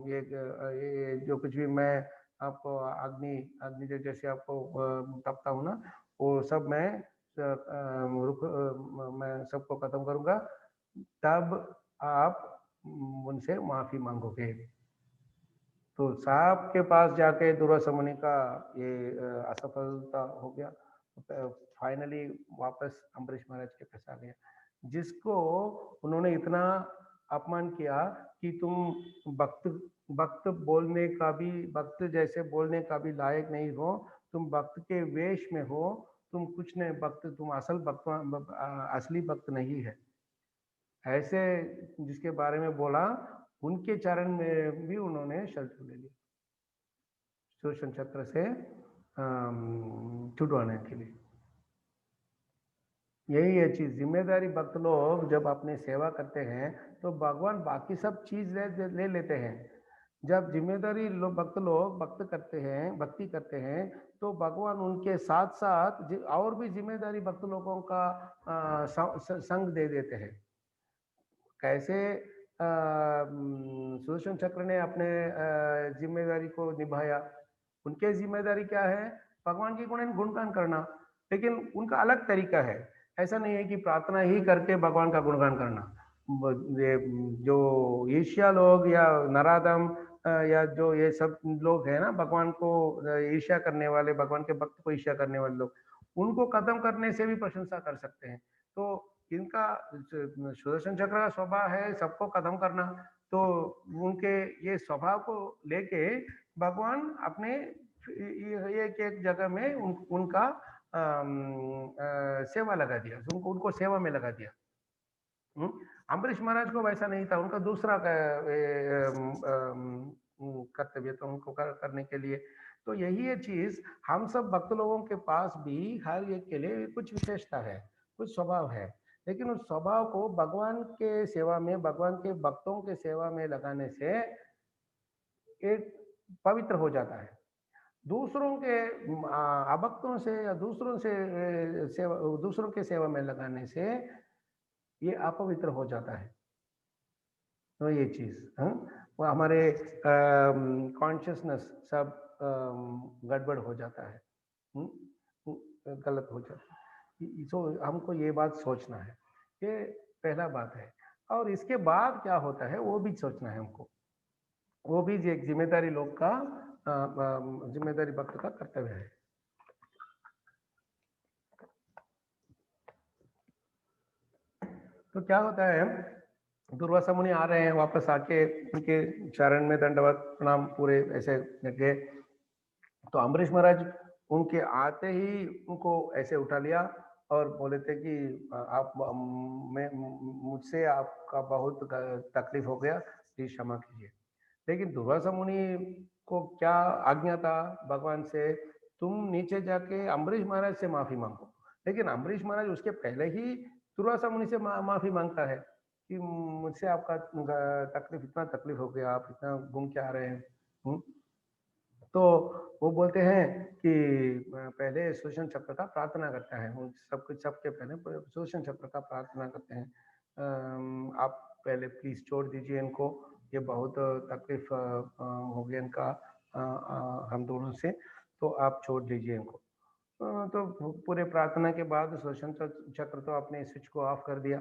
ये जो कुछ भी मैं आपको अग्नि जैसे आपको तपता हूँ ना, वो सब मैं मैं सबको खत्म करूंगा, तब आप उनसे माफी मांगोगे। तो सांप के पास जाके दुर्वासा मुनि का ये असफलता हो गया, फाइनली वापस अम्बरीश महाराज के पास आ गया, जिसको उन्होंने इतना अपमान किया कि तुम भक्त बोलने का भी, भक्त जैसे बोलने का भी लायक नहीं हो, तुम भक्त के वेश में हो, तुम कुछ नहीं भक्त, तुम असली भक्त नहीं है, ऐसे जिसके बारे में बोला, उनके चरण में भी उन्होंने शल्ट ले लिया सुदर्शन चक्र से छुड़वाने के लिए। यही है चीज, जिम्मेदारी भक्त लोग जब अपने सेवा करते हैं तो भगवान बाकी सब चीज ले लेते हैं। जब जिम्मेदारी लोग भक्ति करते हैं, तो भगवान उनके साथ साथ और भी जिम्मेदारी भक्त लोगों का संग दे देते हैं। कैसे सुदर्शन चक्र ने अपने जिम्मेदारी को निभाया। उनके जिम्मेदारी क्या है? भगवान की गुणगान करना, लेकिन उनका अलग तरीका है। ऐसा नहीं है कि प्रार्थना ही करके भगवान का गुणगान करना। ये जो ईर्ष्या लोग या नराधम या जो ये सब लोग हैं ना, भगवान को ईर्ष्या करने वाले, भगवान के भक्त को ईर्ष्या करने वाले लोग, उनको खत्म करने से भी प्रशंसा कर सकते हैं। तो इनका सुदर्शन चक्र का स्वभाव है सबको खत्म करना। तो उनके ये स्वभाव को लेके भगवान अपने एक एक जगह में उनका सेवा लगा दिया, उनको सेवा में लगा दिया। अम्बरीश महाराज को वैसा नहीं था, उनका दूसरा कर्तव्य था उनको करने के लिए। तो यही है चीज, हम सब भक्त लोगों के पास भी हर एक के लिए कुछ विशेषता है, कुछ स्वभाव है, लेकिन उस स्वभाव को भगवान के सेवा में, भगवान के भक्तों के सेवा में लगाने से एक पवित्र हो जाता है। दूसरों के अभक्तों से या दूसरों के सेवा में लगाने से ये अपवित्र हो जाता है। तो ये चीज वो हमारे कॉन्शियसनेस सब गड़बड़ हो जाता है, गलत हो जाता है। तो हमको ये बात सोचना है, ये पहला बात है। और इसके बाद क्या होता है वो भी सोचना है हमको। वो भी एक जिम्मेदारी लोग का, जिम्मेदारी भक्त का कर्तव्य है। तो क्या होता है, दुर्वासा मुनि आ रहे हैं, वापस आके उनके चरण में दंडवत प्रणाम पूरे ऐसे लगे। तो अम्बरीश महाराज उनके आते ही उनको ऐसे उठा लिया और बोले थे कि आप मुझसे आपका बहुत तकलीफ हो गया, प्लीज क्षमा कीजिए। लेकिन दुर्वासा मुनि को क्या आज्ञा था भगवान से, तुम नीचे जाके अम्बरीश महाराज से माफी मांगो। लेकिन अम्बरीश महाराज उसके पहले ही दुर्वासा मुनि से माफी मांगता है कि मुझसे आपका तकलीफ, इतना तकलीफ हो गया, आप इतना घूम के आ रहे हैं। तो वो बोलते हैं कि पहले सुदर्शन चक्र का प्रार्थना करता है, उन सबके पहले सुदर्शन चक्र का प्रार्थना करते हैं, आप पहले प्लीज छोड़ दीजिए इनको, ये बहुत तकलीफ हो गया इनका हम दोनों से, तो आप छोड़ दीजिए इनको। तो पूरे प्रार्थना के बाद सुदर्शन चक्र तो अपने स्विच को ऑफ कर दिया।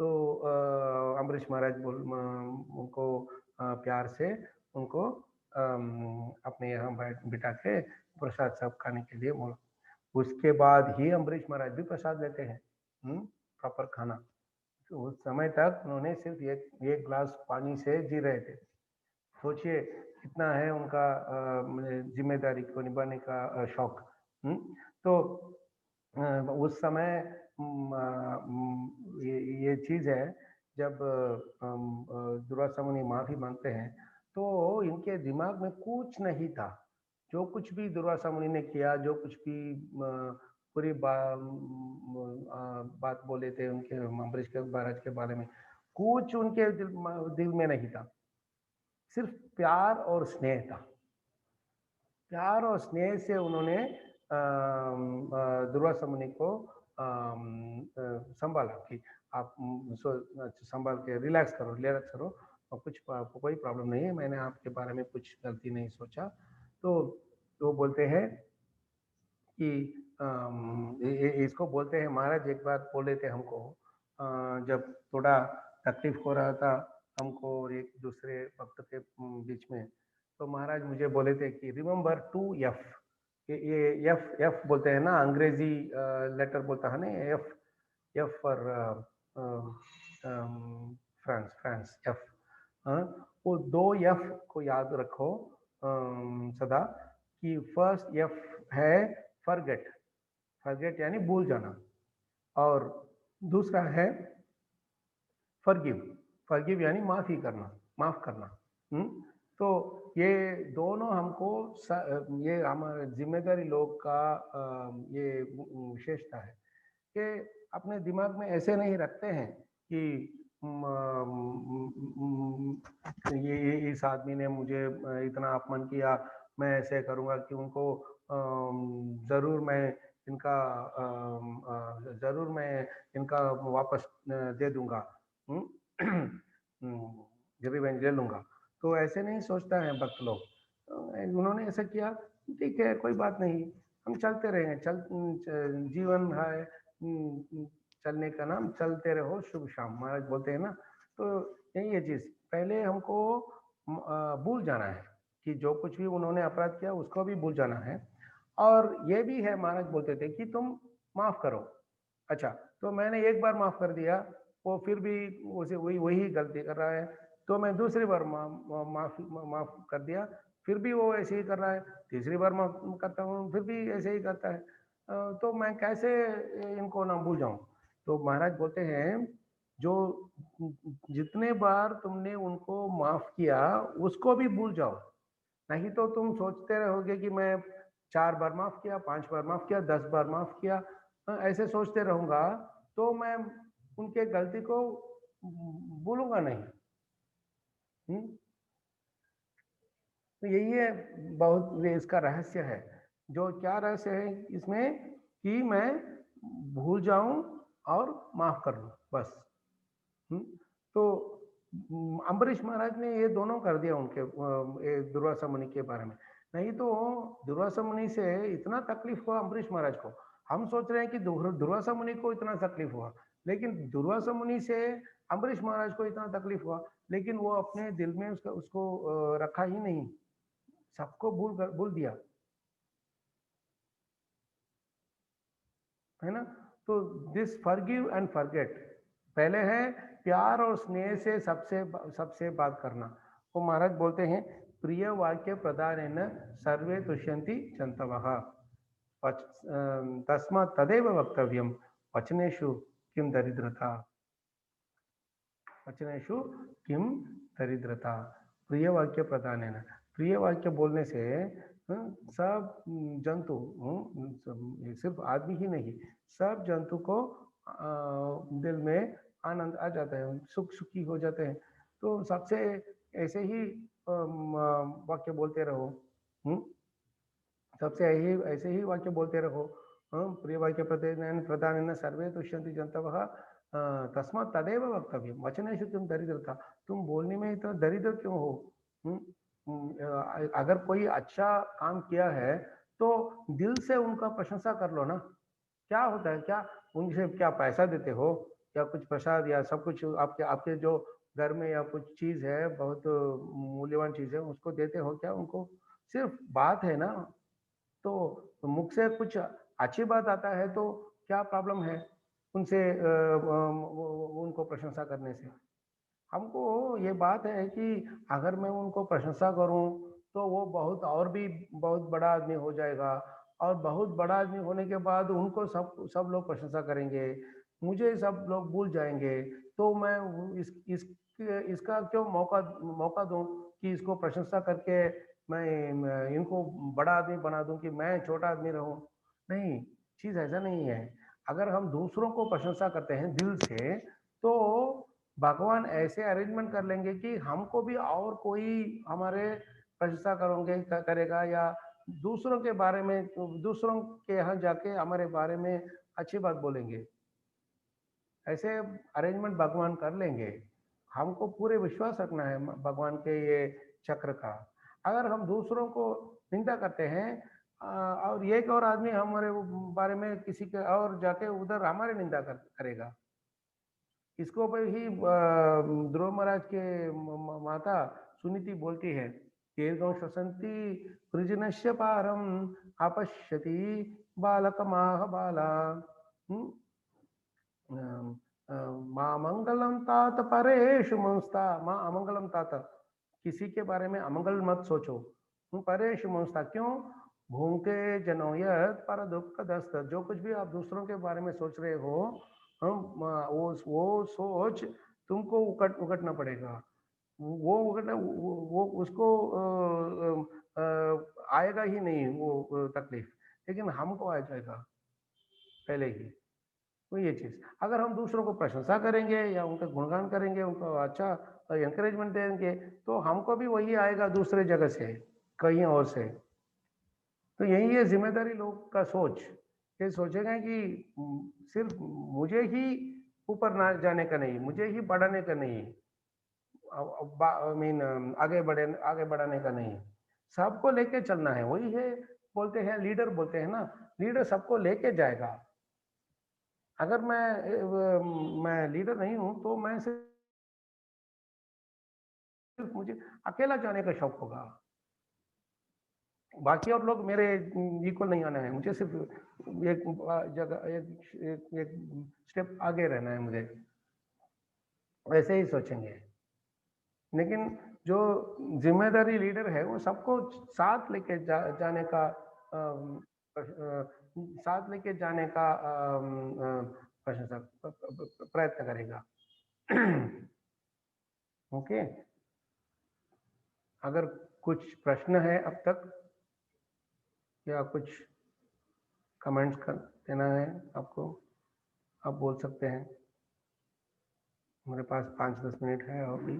तो अम्बरीश महाराज उनको प्यार से उनको अपने यहाँ बिठा के प्रसाद सब खाने के लिए बोला। उसके बाद ही अम्बरीश महाराज भी प्रसाद लेते हैं, प्रॉपर खाना। तो उस समय तक उन्होंने सिर्फ एक ग्लास पानी से जी रहे थे। सोचिए कितना है उनका जिम्मेदारी को निभाने का शौक। तो उस समय ये चीज है, जब दुर्वासा मुनि माफी मांगते हैं तो इनके दिमाग में कुछ नहीं था। जो कुछ भी दुर्वासा मुनि ने किया, जो कुछ भी पूरी बात बोले थे उनके अम्बरीश के महाराज के बारे में, कुछ उनके दिल में नहीं था, सिर्फ प्यार और स्नेह था। प्यार और स्नेह से उन्होंने दुर्वासा मुनि को संभाला कि आप संभाल के रिलैक्स करो, और कुछ कोई प्रॉब्लम नहीं है, मैंने आपके बारे में कुछ गलती नहीं सोचा। तो वो बोलते हैं कि इसको बोलते हैं, महाराज एक बार बोले थे हमको, जब थोड़ा तकलीफ हो रहा था हमको और एक दूसरे भक्त के बीच में, तो महाराज मुझे बोले थे कि रिमेम्बर 2F। ये एफ बोलते हैं ना, अंग्रेजी लेटर बोलता है ना, एफ फॉर फ्रांस, एफ। वो 2F को याद रखो सदा, कि फर्स्ट एफ है फॉरगेट यानी भूल जाना, और दूसरा है फॉरगिव यानी माफ करना। तो ये दोनों हमको ये हमारे जिम्मेदारी लोग का ये विशेषता है कि अपने दिमाग में ऐसे नहीं रखते हैं कि ये इस आदमी ने मुझे इतना अपमान किया, मैं ऐसे करूँगा कि उनको ज़रूर मैं इनका ज़रूर मैं इनका वापस दे दूँगा, रिवेंज ले लूँगा। तो ऐसे नहीं सोचता है भक्त लोग। उन्होंने ऐसा किया, ठीक है, कोई बात नहीं, हम चलते रहेंगे, जीवन है, चलने का नाम चलते रहो शुभ शाम, महाराज बोलते हैं ना। तो यही है चीज़, पहले हमको भूल जाना है कि जो कुछ भी उन्होंने अपराध किया उसको भी भूल जाना है। और ये भी है, महाराज बोलते थे कि तुम माफ करो। अच्छा, तो मैंने एक बार माफ कर दिया, वो फिर भी उसे वही वही गलती कर रहा है, तो मैं दूसरी बार माफ कर दिया, फिर भी वो ऐसे ही कर रहा है, तीसरी बार माफ करता हूँ, फिर भी ऐसे ही करता है। तो मैं कैसे इनको ना भूल जाऊं? तो महाराज बोलते हैं, जो जितने बार तुमने उनको माफ किया उसको भी भूल जाओ। नहीं तो तुम सोचते रहोगे कि मैं 4 बार माफ किया, 5 बार माफ किया, 10 बार माफ किया, ऐसे सोचते रहूंगा, तो मैं उनके गलती को भूलूंगा नहीं। तो यही है, बहुत इसका रहस्य है। जो क्या रहस्य है इसमें, कि मैं भूल जाऊं और माफ कर लूं, बस। तो अम्बरीश महाराज ने ये दोनों कर दिया उनके दुर्वासा मुनि के बारे में। नहीं तो दुर्वासा मुनि से इतना तकलीफ हुआ अम्बरीश महाराज को। हम सोच रहे हैं कि दुर्वासा मुनि को इतना तकलीफ हुआ, लेकिन दुर्वासा मुनि से अम्बरीश महाराज को इतना तकलीफ हुआ, लेकिन वो अपने दिल में उसको रखा ही नहीं, सबको भूल दिया, है ना। तो दिस फॉरगिव एंड फॉरगेट, पहले है प्यार और स्नेह से सबसे सबसे बात करना। वो महाराज बोलते हैं, प्रिय वाक्य प्रदानेन सर्वे तुष्यन्ति जन्तवः, तस्मात् तदेव वक्तव्यम, वचनेषु किम दरिद्रता, वचनेषु किम दरिद्रता। प्रिय वाक्य प्रदानेन, प्रिय वाक्य बोलने से सब जंतु, सिर्फ आदमी ही नहीं, सब जंतु को दिल में आनंद आ जाता है, सुखी हो जाते हैं। तो सबसे ऐसे ही वाक्य बोलते रहो, सबसे ऐसे ही वाक्य बोलते रहो। प्रिय वाक्य प्रदान सर्वे तुष्यन्ति जन्तवः, तस्मात् तदेव वक्तव्यम, वचनेषु किम दरिद्रता, तुम बोलने में इतना दरिद्र क्यों हो? अगर कोई अच्छा काम किया है तो दिल से उनका प्रशंसा कर लो ना। क्या होता है, क्या उनसे क्या पैसा देते हो, या कुछ प्रसाद, या सब कुछ आपके आपके जो घर में या कुछ चीज है, बहुत मूल्यवान चीज है, उसको देते हो क्या उनको? सिर्फ बात है ना। तो मुख से कुछ अच्छी बात आता है तो क्या प्रॉब्लम है उनसे उनको प्रशंसा करने से? हमको ये बात है कि अगर मैं उनको प्रशंसा करूं तो वो बहुत और भी बहुत बड़ा आदमी हो जाएगा, और बहुत बड़ा आदमी होने के बाद उनको सब सब लोग प्रशंसा करेंगे, मुझे सब लोग भूल जाएंगे। तो मैं इसका क्यों मौका मौका दूं कि इसको प्रशंसा करके मैं इनको बड़ा आदमी बना दूं कि मैं छोटा आदमी रहूं? नहीं, चीज ऐसा नहीं है। अगर हम दूसरों को प्रशंसा करते हैं दिल से, तो भगवान ऐसे अरेंजमेंट कर लेंगे कि हमको भी और कोई हमारे प्रशंसा करोगे करेगा, या दूसरों के बारे में, दूसरों के यहाँ जाके हमारे बारे में अच्छी बात बोलेंगे। ऐसे अरेंजमेंट भगवान कर लेंगे। हमको पूरे विश्वास रखना है भगवान के ये चक्र का। अगर हम दूसरों को निंदा करते हैं, और एक और आदमी हमारे बारे में किसी के और जाके उधर हमारे निंदा करेगा, इसको पर ही ध्रुव महाराज के माता सुनीति बोलती है, दीर्घं श्वसन्ति वृजनस्य पारम अपश्यति बालकमाह बाला। माँ मंगलम तात परेशु मंस्ता, माँ अमंगलम तात, किसी के बारे में अमंगल मत सोचो। परेशु मंस्ता, क्यों? भूखे जनो यत पर दुख दस्त, जो कुछ भी आप दूसरों के बारे में सोच रहे हो, हम वो सोच तुमको उकटना पड़ेगा। वो उकटना, वो उसको आएगा ही नहीं वो तकलीफ, लेकिन हमको आ जाएगा पहले ही। तो ये चीज, अगर हम दूसरों को प्रशंसा करेंगे या उनका गुणगान करेंगे, उनको अच्छा एनकरेजमेंट देंगे, तो हमको भी वही आएगा दूसरे जगह से, कहीं और से। तो यही है जिम्मेदारी लोग का सोच, ये सोचेगा कि सिर्फ मुझे ही ऊपर ना जाने का नहीं, मुझे ही बढ़ाने का नहीं, आई मीन आगे बढ़ाने का नहीं, सबको लेके चलना है। वही है, बोलते हैं लीडर, बोलते हैं ना, लीडर सबको लेके जाएगा। अगर मैं लीडर नहीं हूं तो मैं सिर्फ मुझे अकेला जाने का शौक होगा, बाकी और लोग मेरे इक्वल नहीं आना है, मुझे सिर्फ एक जगह एक स्टेप आगे रहना है मुझे, वैसे ही सोचेंगे। लेकिन जो जिम्मेदारी लीडर है वो सबको साथ लेके जाने का अम, साथ लेके जाने का प्रयत्न करेगा। ओके, अगर कुछ प्रश्न है अब तक या कुछ कमेंट्स कर देना है आपको, आप बोल सकते हैं। हमारे पास 5-10 मिनट है अभी।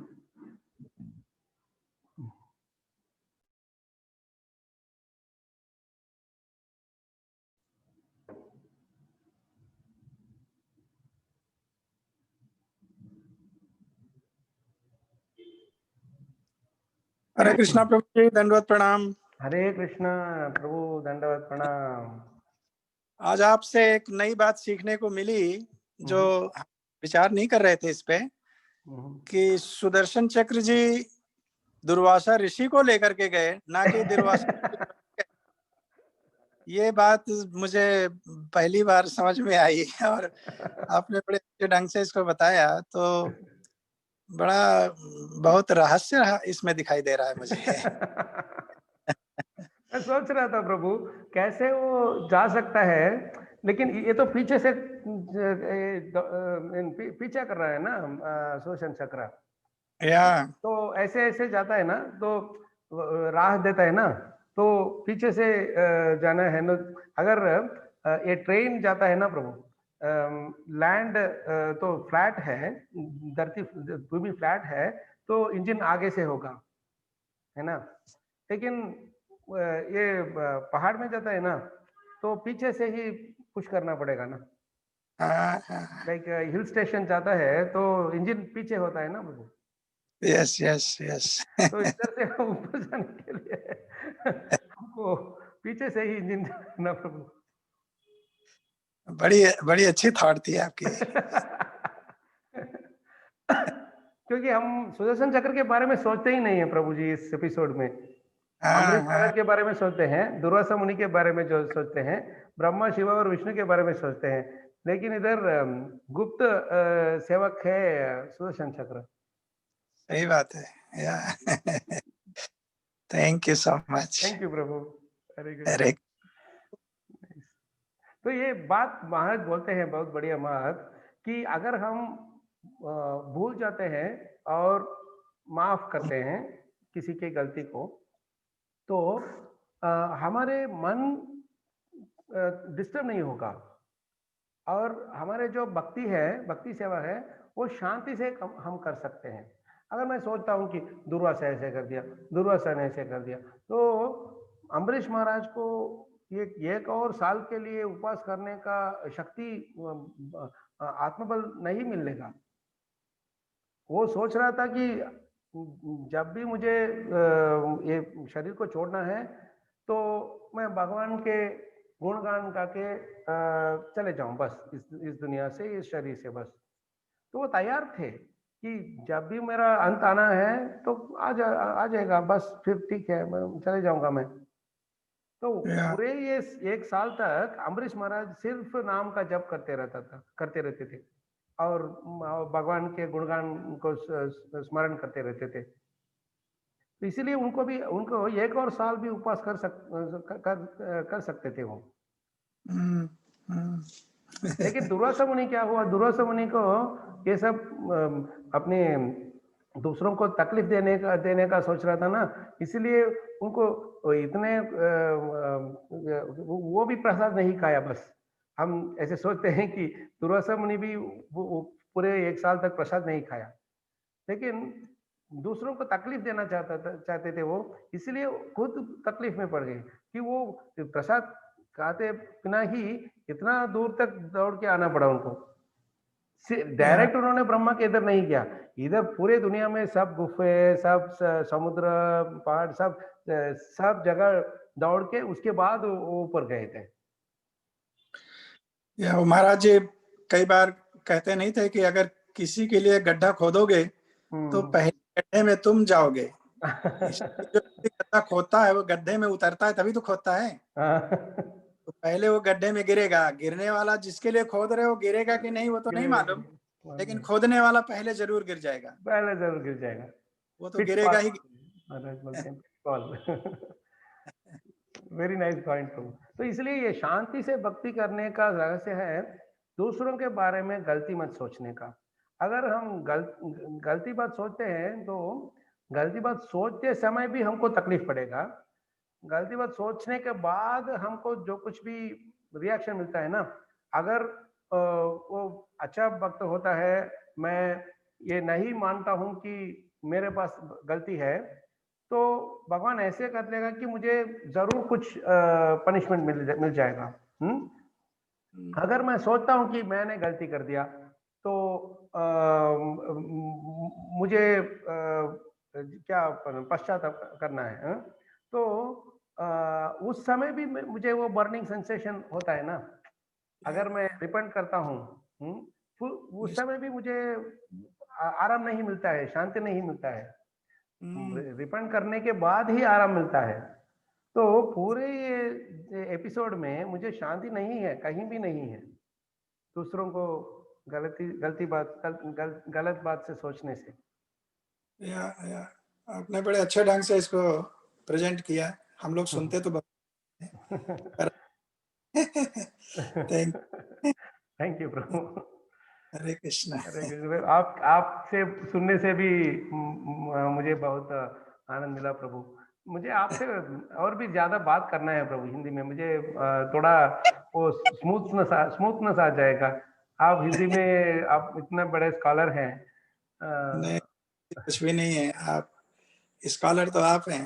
हरे कृष्णा प्रभु जी, दंडवत प्रणाम। हरे कृष्णा प्रभु, दंडवत प्रणाम। आज आपसे एक नई बात सीखने को मिली जो विचार नहीं कर रहे थे इस पे, कि सुदर्शन चक्र जी दुर्वासा ऋषि को लेकर के गए, ना कि दुर्वासा। ये बात मुझे पहली बार समझ में आई और आपने बड़े अच्छे ढंग से इसको बताया, तो बड़ा बहुत रहस्य इसमें दिखाई दे रहा है मुझे। मैं सोच रहा था प्रभु कैसे वो जा सकता है, लेकिन ये तो पीछे से पीछा कर रहा है ना सुदर्शन चक्र, या तो ऐसे ऐसे जाता है ना, तो राह देता है ना, तो पीछे से जाना है ना। अगर ये ट्रेन जाता है ना प्रभु, लैंड तो फ्लैट है, धरती भूमि फ्लैट है, तो इंजन आगे से होगा, है ना। लेकिन ये पहाड़ में जाता है ना, तो पीछे से ही पुश करना पड़ेगा ना। लाइक हिल स्टेशन जाता है तो इंजन पीछे होता है ना प्रभु। Yes yes yes. तो इधर से ऊपर जाने के लिए हमको पीछे से ही इंजन करना प्रभु। बड़ी बड़ी अच्छी थॉट थी आपकी। क्योंकि हम सुदर्शन चक्र के बारे में सोचते ही नहीं है प्रभु जी इस एपिसोड में। अमरीश महाराज के बारे में सोचते हैं, दुर्वासा मुनि के बारे में जो सोचते हैं, ब्रह्मा शिवा और विष्णु के बारे में सोचते हैं, लेकिन इधर गुप्त सेवक है सुदर्शन चक्र। सही बात है। या thank you so much. Thank you प्रभु। अरे तो ये बात महाराज बोलते हैं, बहुत बढ़िया महाराज, कि अगर हम भूल जाते हैं और माफ करते हैं किसी की गलती को, तो हमारे मन डिस्टर्ब नहीं होगा, और हमारे जो भक्ति है, भक्ति सेवा है, वो शांति से हम कर सकते हैं। अगर मैं सोचता हूँ कि दुर्वासा ऐसे कर दिया, दुर्वासा ने ऐसे कर दिया, तो अम्बरीश महाराज को एक और साल के लिए उपवास करने का शक्ति, आत्मबल नहीं मिलेगा। वो सोच रहा था कि जब भी मुझे ये शरीर को छोड़ना है, तो मैं भगवान के गुणगान गा के चले जाऊं बस इस दुनिया से, इस शरीर से बस। तो वो तैयार थे कि जब भी मेरा अंत आना है तो आ जाएगा बस, फिर ठीक है, मैं चले जाऊंगा मैं। तो पूरे ये एक साल तक अम्बरीश महाराज सिर्फ नाम का जप करते रहते थे, और भगवान के गुणगान को स्मरण करते रहते थे। तो इसीलिए उनको एक और साल भी उपवास कर सकते थे वो। लेकिन दुर्वासा मुनि क्या हुआ, दुर्वासा मुनि को ये सब अपने दूसरों को तकलीफ देने का सोच रहा था ना, इसलिए उनको इतने वो भी प्रसाद नहीं खाया बस, हम ऐसे सोचते हैं कि दुर्वासा मुनि भी वो पूरे 1 साल तक प्रसाद नहीं खाया, लेकिन दूसरों को तकलीफ देना चाहते थे वो, इसलिए खुद तकलीफ में पड़ गए कि वो प्रसाद खाते बिना ही इतना दूर तक दौड़ के आना पड़ा उनको। या, डायरेक्ट उन्होंने ब्रह्मा के इधर नहीं किया, इधर पूरे दुनिया में सब गुफे, सब समुद्र, पहाड़, सब जगह दौड़ के उसके बाद वो ऊपर गए थे। या महाराज जी कई बार कहते नहीं थे कि अगर किसी के लिए गड्ढा खोदोगे तो पहले गड्ढे में तुम जाओगे। जो गड्ढा खोदता है वो गड्ढे में उतरता है तभी तो खोदता है। तो पहले वो गड्ढे में गिरेगा, गिरने वाला जिसके लिए खोद रहे हो गिरेगा कि नहीं वो तो नहीं मालूम, लेकिन खोदने वाला पहले जरूर गिर जाएगा। पहले जरूर गिर जाएगा, वो तो गिरेगा ही। महाराज बोलते हैं pitfall। वेरी नाइस पॉइंट प्रभु। तो इसलिए ये शांति से भक्ति करने का रहस्य है दूसरों के बारे में गलती मत सोचने का। अगर हम गलती बात सोचते हैं तो गलती बात सोचते समय भी हमको तकलीफ पड़ेगा, गलती बात सोचने के बाद हमको जो कुछ भी रिएक्शन मिलता है ना, अगर वो अच्छा वक्त होता है, मैं ये नहीं मानता हूं कि मेरे पास गलती है, तो भगवान ऐसे कर देगा कि मुझे जरूर कुछ पनिशमेंट मिल जाएगा। अगर मैं सोचता हूं कि मैंने गलती कर दिया तो मुझे क्या पश्चाताप करना है, तो उस समय भी मुझे वो बर्निंग सेंसेशन होता है ना। अगर मैं रिपेंट करता हूँ, तो उस समय भी मुझे आराम नहीं मिलता है, शांति नहीं मिलता है। रिपेंट करने के बाद ही आराम मिलता है। तो पूरे ये एपिसोड में मुझे शांति नहीं है, कहीं भी नहीं है, दूसरों को गलत बात से सोचने से। या आपने बड़े अच्छे ढंग से इसको प्रेजेंट किया, हम लोग सुनते तो थैंक यू प्रभु। हरे कृष्णा। आपसे सुनने से भी मुझे बहुत आनंद मिला प्रभु। मुझे आपसे और भी ज्यादा बात करना है प्रभु हिंदी में, मुझे थोड़ा वो स्मूथनेस आ जाएगा। आप हिंदी में आप इतने बड़े स्कॉलर हैं। नहीं कुछ भी नहीं है, आप स्कॉलर तो आप हैं,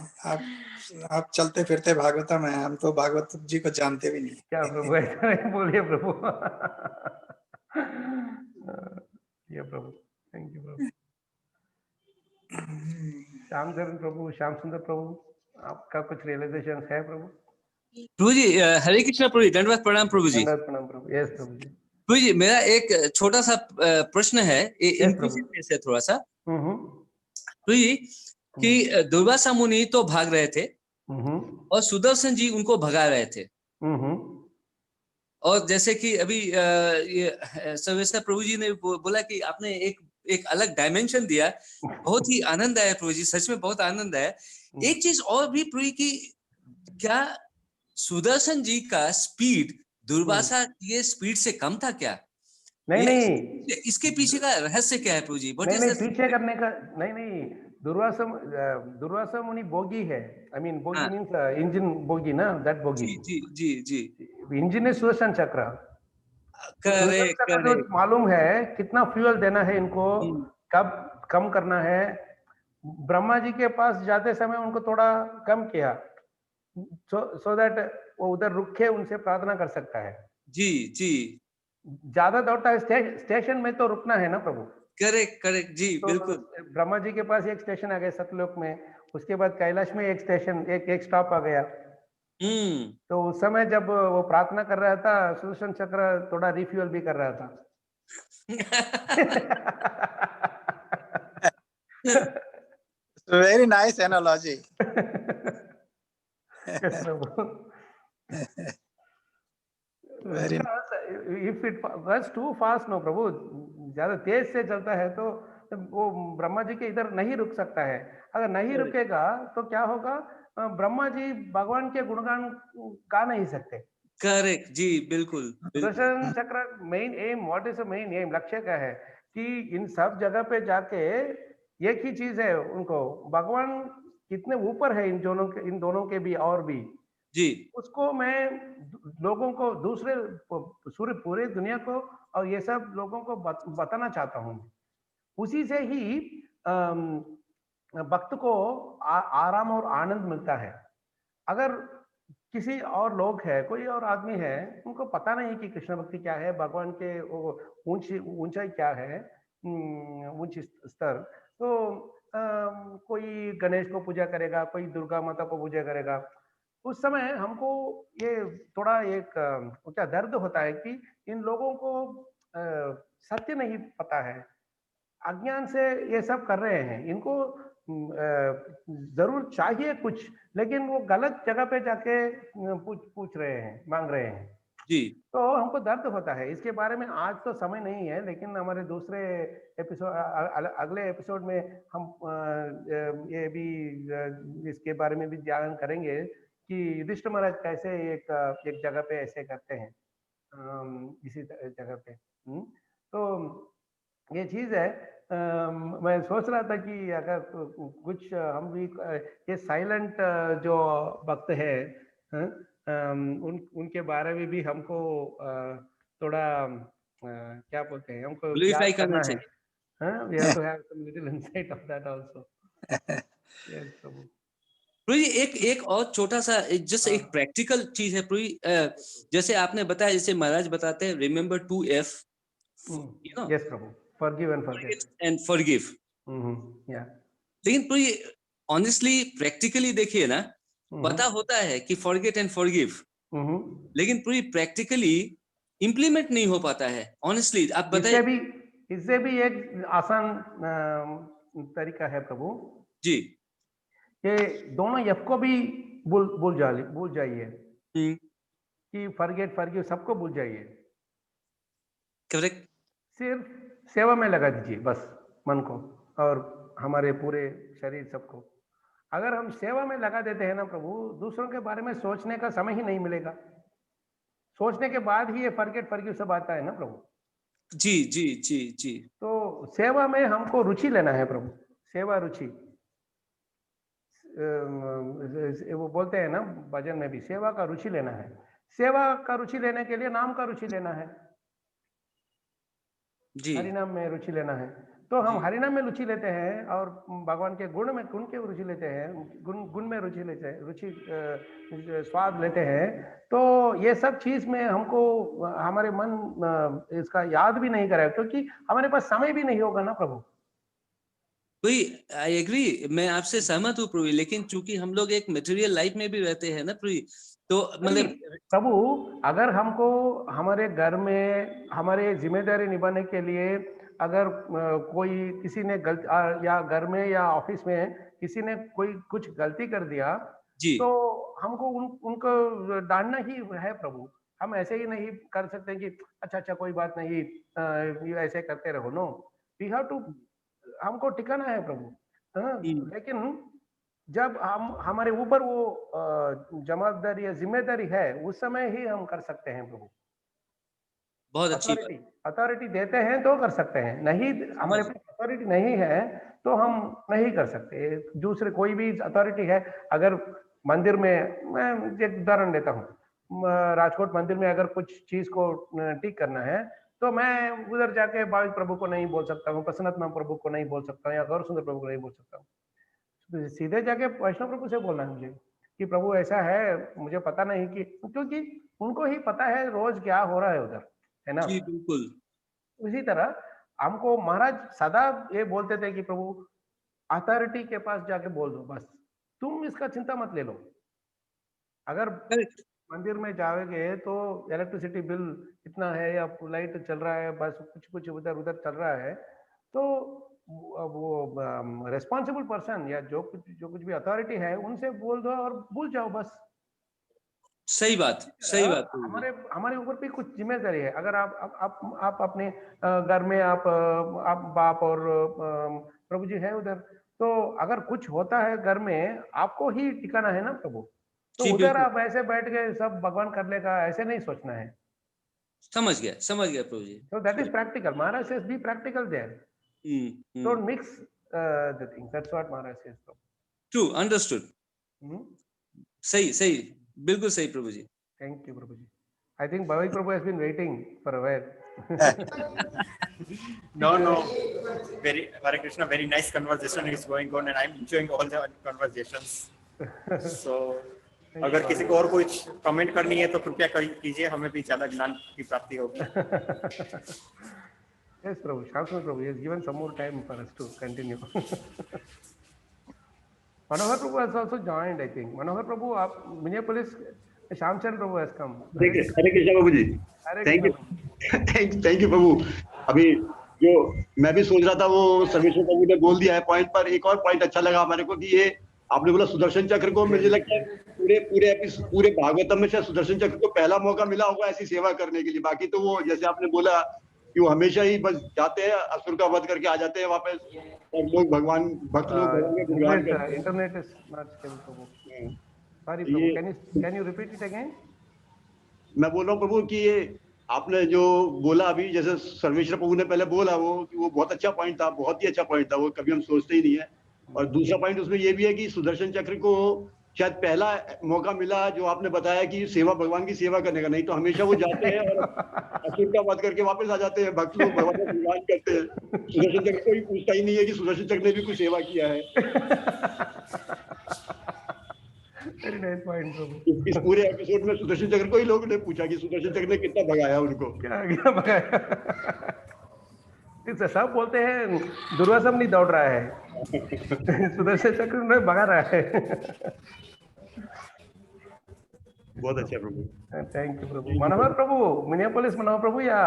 आप चलते फिरते भागवतम हैं, हम तो भागवत जी को जानते भी नहीं। क्या प्रभु ऐसा नहीं बोलिए प्रभु। ये प्रभु, थैंक यू प्रभु। श्याम चरण प्रभु, श्याम सुंदर प्रभु, आपका कुछ रियलाइजेशन है प्रभु? प्रभु जी हरे कृष्णा प्रभु जी, दंडवत प्रणाम प्रभु जी। दंडवत प्रणाम प्रभु। यस प्रभु जी। प्रभु जी मेरा एक छोटा सा प्रश्न है, इनक्लूसिव से थोड़ा सा प्रभु जी, कि दुर्वासा मुनि तो भाग रहे थे और सुदर्शन जी उनको भगा रहे थे, और जैसे कि अभी ये सर्वेश्वर प्रभु जी ने बोला कि आपने एक अलग डायमेंशन दिया, बहुत ही आनंद आया प्रभु जी, सच में बहुत आनंद आया। एक चीज और भी प्रभु जी की, क्या सुदर्शन जी का स्पीड दुर्वासा के स्पीड से कम था क्या? नहीं, इसके पीछे का रहस्य क्या है प्रभु जी? नहीं पीछे करने का नहीं, दुर्वासा मुनि बोगी है। I mean bogie means engine bogie ना, दैट बोगी। जी जी जी इंजन है सुदर्शन चक्र। करेक्ट। मालूम है कितना फ्यूल देना है इनको, कब कम करना है। ब्रह्मा जी के पास जाते समय उनको थोड़ा कम किया, सो दैट वो उधर रुक के उनसे प्रार्थना कर सकता है। जी जी, ज्यादा दौड़ता है स्टेशन में तो रुकना है ना प्रभु। करेक्ट जी, तो बिल्कुल। ब्रह्मा जी के पास एक स्टेशन आ गया सतलोक में, उसके बाद कैलाश में एक स्टेशन एक स्टॉप आ गया। तो उस समय जब वो प्रार्थना कर रहा था, सुदर्शन चक्र थोड़ा रिफ्यूल भी कर रहा था। Very nice analogy. If it runs too fast no प्रभु, ज्यादा तेज से चलता है तो वो ब्रह्मा जी के इधर नहीं रुक सकता है। अगर नहीं रुकेगा तो क्या होगा, ब्रह्मा जी भगवान के गुणगान गा नहीं सकते। करेक्ट जी, बिल्कुल। सुदर्शन चक्र main M, what is the main M, लक्ष्य क्या है कि इन सब जगह पे जाके एक ही चीज है, उनको भगवान कितने ऊपर है इन दोनों के भी, और भी जी उसको मैं लोगों को दूसरे पूरे दुनिया को और ये सब लोगों को बताना चाहता हूँ। उसी से ही भक्त को आराम और आनंद मिलता है। अगर किसी और लोग है, कोई और आदमी है, उनको पता नहीं कि कृष्ण भक्ति क्या है, भगवान के ऊंचाई क्या है, ऊंच स्तर, तो कोई गणेश को पूजा करेगा, कोई दुर्गा माता को पूजा करेगा। उस समय हमको ये थोड़ा एक क्या दर्द होता है कि इन लोगों को सत्य नहीं पता है, अज्ञान से ये सब कर रहे हैं। इनको जरूर चाहिए कुछ, लेकिन वो गलत जगह पे जाके पूछ रहे हैं, मांग रहे हैं। जी तो हमको दर्द होता है। इसके बारे में आज तो समय नहीं है, लेकिन हमारे दूसरे एपिसोड, अगले एपिसोड में हम ये भी इसके बारे में भी ध्यान करेंगे कि युधिष्ठिर महाराज कैसे एक जगह पे ऐसे करते हैं, इसी जगह पे। तो ये चीज है। मैं सोच रहा था कि अगर कुछ हम भी ये साइलेंट जो भक्त है, उनके बारे में भी हमको थोड़ा क्या बोलते हैं, हमको ग्लोरीफाई याद करना करना है। चाहिए। We have to have some little insight of that also. Yes प्रभु। प्रभु जी एक और छोटा सा जस्ट हाँ। एक प्रैक्टिकल चीज है प्रभु जी, जैसे आपने बताया, जैसे महाराज बताते हैं remember 2F, you know, yes Prabhu, forgive and forget. And forgive. या लेकिन प्रभु जी ऑनेस्टली प्रैक्टिकली देखिए ना, पता होता है कि फॉरगेट एंड फॉरगिव, लेकिन प्रभु जी प्रैक्टिकली इंप्लीमेंट नहीं हो पाता है। ऑनेस्टली आप बताइए। इससे भी एक आसान तरीका है प्रभु, जी कि दोनों एफ को भी भूल जाइए, कि फॉरगेट फॉरगिव सबको भूल जाइए, करेक्ट। सिर्फ सेवा में लगा दीजिए बस मन को और हमारे पूरे शरीर सबको। अगर हम सेवा में लगा देते हैं ना प्रभु, दूसरों के बारे में सोचने का समय ही नहीं मिलेगा। सोचने के बाद ही ये फॉरगेट फॉरगिव सब आता है ना प्रभु। जी जी जी जी। तो सेवा में हमको रुचि लेना है प्रभु, सेवा रुचि। वो बोलते हैं ना भजन में भी, सेवा का रुचि लेना है। सेवा का रुचि लेने के लिए नाम का रुचि लेना है, जी हरिनाम में रुचि लेना है। तो हम जी हरिनाम में रुचि लेते हैं और भगवान के गुण के रुचि लेते हैं, गुण में रुचि लेते हैं, स्वाद लेते हैं। तो ये सब चीज में हमको हमारे मन इसका याद भी नहीं करेगा, क्योंकि हमारे पास समय भी नहीं होगा ना प्रभु। वही, आई एग्री, मैं आपसे सहमत हूँ प्रभु, लेकिन चूंकि हम लोग एक मटेरियल लाइफ में भी रहते हैं ना प्रभु, तो मतलब प्रभु अगर हमको हमारे घर में हमारे जिम्मेदारी निभाने के लिए अगर कोई किसी ने या घर में या ऑफिस में किसी ने कोई कुछ गलती कर दिया, जी तो हमको उनको डांटना ही है प्रभु। हम ऐसे ही नहीं कर सकते कि अच्छा कोई बात नहीं, ये ऐसे करते रहो। नो, वी हैव टू, हमको टिकाना है प्रभु। लेकिन जब हम हमारे ऊपर वो जवाबदारी या जिम्मेदारी है, उस समय ही हम कर सकते हैं प्रभु। बहुत अच्छी बात। अथॉरिटी देते हैं तो कर सकते हैं, नहीं हमारे पास अथॉरिटी नहीं है तो हम नहीं कर सकते। दूसरे कोई भी अथॉरिटी है, अगर मंदिर में, मैं एक उदाहरण देता हूँ, राजकोट मंदिर में अगर कुछ चीज को ठीक करना है, तो मैं उधर जाके भाविक प्रभु को नहीं बोल सकता हूँ, प्रसन्नात्मा प्रभु को नहीं बोल सकता हूँ, या गौर सुंदर प्रभु को नहीं बोल सकता हूँ। सीधे जाके वैष्णव प्रभु से बोलना है मुझे कि प्रभु ऐसा है, मुझे पता नहीं, कि क्योंकि उनको ही पता है रोज क्या हो रहा है उधर, है ना। जी बिल्कुल। उसी तरह हमको महाराज सदा ये बोलते थे कि प्रभु अथॉरिटी के पास जाके बोल दो, बस तुम इसका चिंता मत ले लो। अगर करेक्ट। मंदिर में जाओगे तो इलेक्ट्रिसिटी बिल इतना है या लाइट चल रहा है, बस कुछ उधर उधर चल रहा है, तो वो रेस्पॉन्सिबल पर्सन या जो कुछ भी अथॉरिटी है उनसे बोल दो और भूल जाओ बस। सही बात, सही बात। हमारे ऊपर भी कुछ जिम्मेदारी है। अगर आप अपने घर में आप बाप और प्रभु जी है उधर, तो अगर कुछ होता है घर में, आपको ही टिकाना है ना प्रभु। तो जी उधर बिल्कुल, आप ऐसे बैठ के सब भगवान कर लेगा, ऐसे नहीं सोचना है। समझ गया प्रभु जी। So that is practical. Maharaj says be practical there. Don't mix the things. That's what Maharaj says. True, understood. सही सही, बिल्कुल सही प्रभु जी। Thank you, Prabhuji. I think Bhavik Prabhu has been waiting for a while. No. Very Hare Krishna. Very nice conversation is going on, and I'm enjoying all the conversations. So, अगर किसी को और कुछ comment करनी है तो कृपया कीजिए, हमें भी ज्यादा ज्ञान की प्राप्ति होगी. Yes, Prabhu. Shamsundar Prabhu has given some more time for us to continue. Manohar Prabhu has also joined, I think. Manohar Prabhu, Minneapolis, Shamchandra Prabhu has come. Hare Krishna बाबू जी. Hare thank you, Krishna. Thank you प्रभु. अभी जो मैं भी सोच रहा था वो सर्वेश्वर प्रभु ने बोल दिया है पॉइंट पर. एक और पॉइंट अच्छा लगा हमारे को कि ये आपने बोला सुदर्शन चक्र को, मुझे लगता है पूरे भागवतम में शायद सुदर्शन चक्र को पहला मौका मिला होगा ऐसी सेवा करने के लिए. बाकी तो वो जैसे आपने बोला कि वो हमेशा ही बस जाते हैं, असुर का वध करके आ जाते हैं वापस, और लोग भगवान भक्त लोग भगवान का गुणगान करते हैं. Internet is not stable, Prabhu. Sorry, Prabhu. Can you repeat it again? मैं बोल रहा हूँ प्रभु कि ये आपने जो बोला अभी, जैसे सर्वेश्वर प्रभु ने पहले बोला वो बहुत अच्छा पॉइंट था, बहुत ही अच्छा पॉइंट था, वो कभी हम सोचते ही नहीं है. और दूसरा पॉइंट उसमें ये भी है कि सुदर्शन चक्र को शायद पहला मौका मिला जो आपने बताया कि सेवा भगवान की सेवा करने का. नहीं तो हमेशा वो जाते हैं और असुर का वध करके वापस आ जाते हैं, भक्त लोग भगवान का गुणगान करते हैं. सुदर्शन चक्र कोई पूछता ही नहीं है कि सुदर्शन चक्र ने भी कुछ सेवा किया है. Very nice point, Prabhu. इस पूरे एपिसोड में सुदर्शन चक्र को ही लोगों ने पूछा कि सुदर्शन चक्र ने कितना भगाया उनको. क्या भगाया? सब बोलते हैं दुर्वासा नहीं दौड़ रहा है, सुदर्शन चक्र में भगा रहा है. बहुत अच्छा प्रभु. थैंक यू प्रभु. मनोहर प्रभु, मिनियापोलिस मनोहर प्रभु या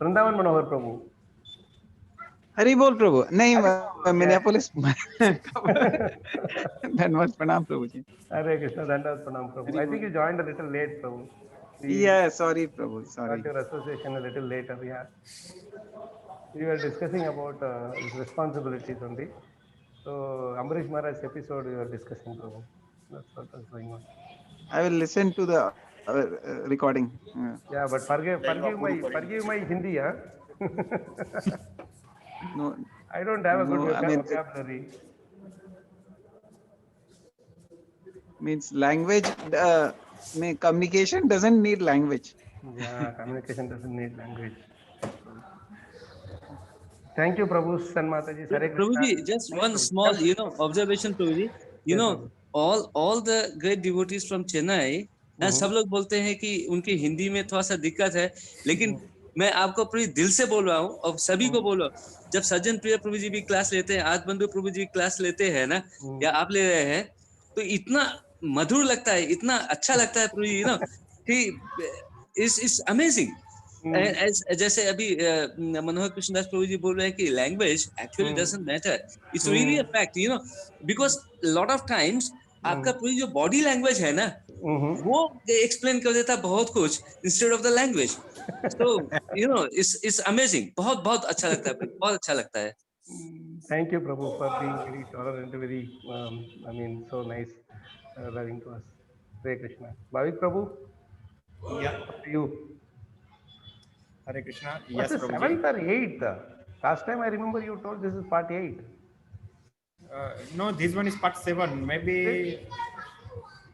वृंदावन मनोहर प्रभु? हरी बोल प्रभु. नहीं, मिनियापोलिस. धन्यवाद, प्रणाम प्रभु जी. हरे कृष्ण, धन्यवाद, प्रणाम प्रभु. I think you joined a little late, Prabhu. Yeah, sorry Prabhu, sorry. Got your association a little later, yeah. We were discussing about his responsibilities only. So Ambarish Maharaj's episode we were discussing, Prabhu. That's what was going on. I will listen to the recording. Yeah, but forgive my Hindi, huh? No, I don't have a good No, I mean- vocabulary. means language. Communication doesn't need language. Yeah, communication doesn't need language. Thank you, Prabhu. San Mataji. Hare Krishna. Prabhuji, just one small, observation, Prabhuji. All the great devotees from Chennai, सब लोग बोलते हैं कि उनकी हिंदी में थोड़ा सा दिक्कत है, लेकिन मैं आपको पूरी दिल से बोल रहा हूँ और सभी को बोल रहा हूँ, जब सज्जन प्रिय प्रभु जी भी क्लास लेते हैं, आज बंधु प्रभु जी क्लास लेते हैं ना, या आप ले रहे हैं, तो इतना मधुर लगता है, इतना अच्छा लगता है प्रभु जी, कि इट्स अमेजिंग. जैसे अभी मनोहर कृष्णदास प्रभु जी बोल रहे हैं कि language actually doesn't matter, it's really a fact, because lot of times आपका पूरी जो बॉडी लैंग्वेज है ना, वो एक्सप्लेन कर देता है बहुत कुछ instead of the language. So it's amazing. बहुत बहुत अच्छा लगता है, बहुत अच्छा लगता है. Thank you, Prabhu, for being very tolerant, very, so nice, loving to us. Hare Krishna. Bhavik Prabhu, Yeah. up to you. Hare Krishna. What's Yes, the Prabhuji. 7th or 8th? Last time I remember you told this is part 8. No, this one is part 7. Maybe.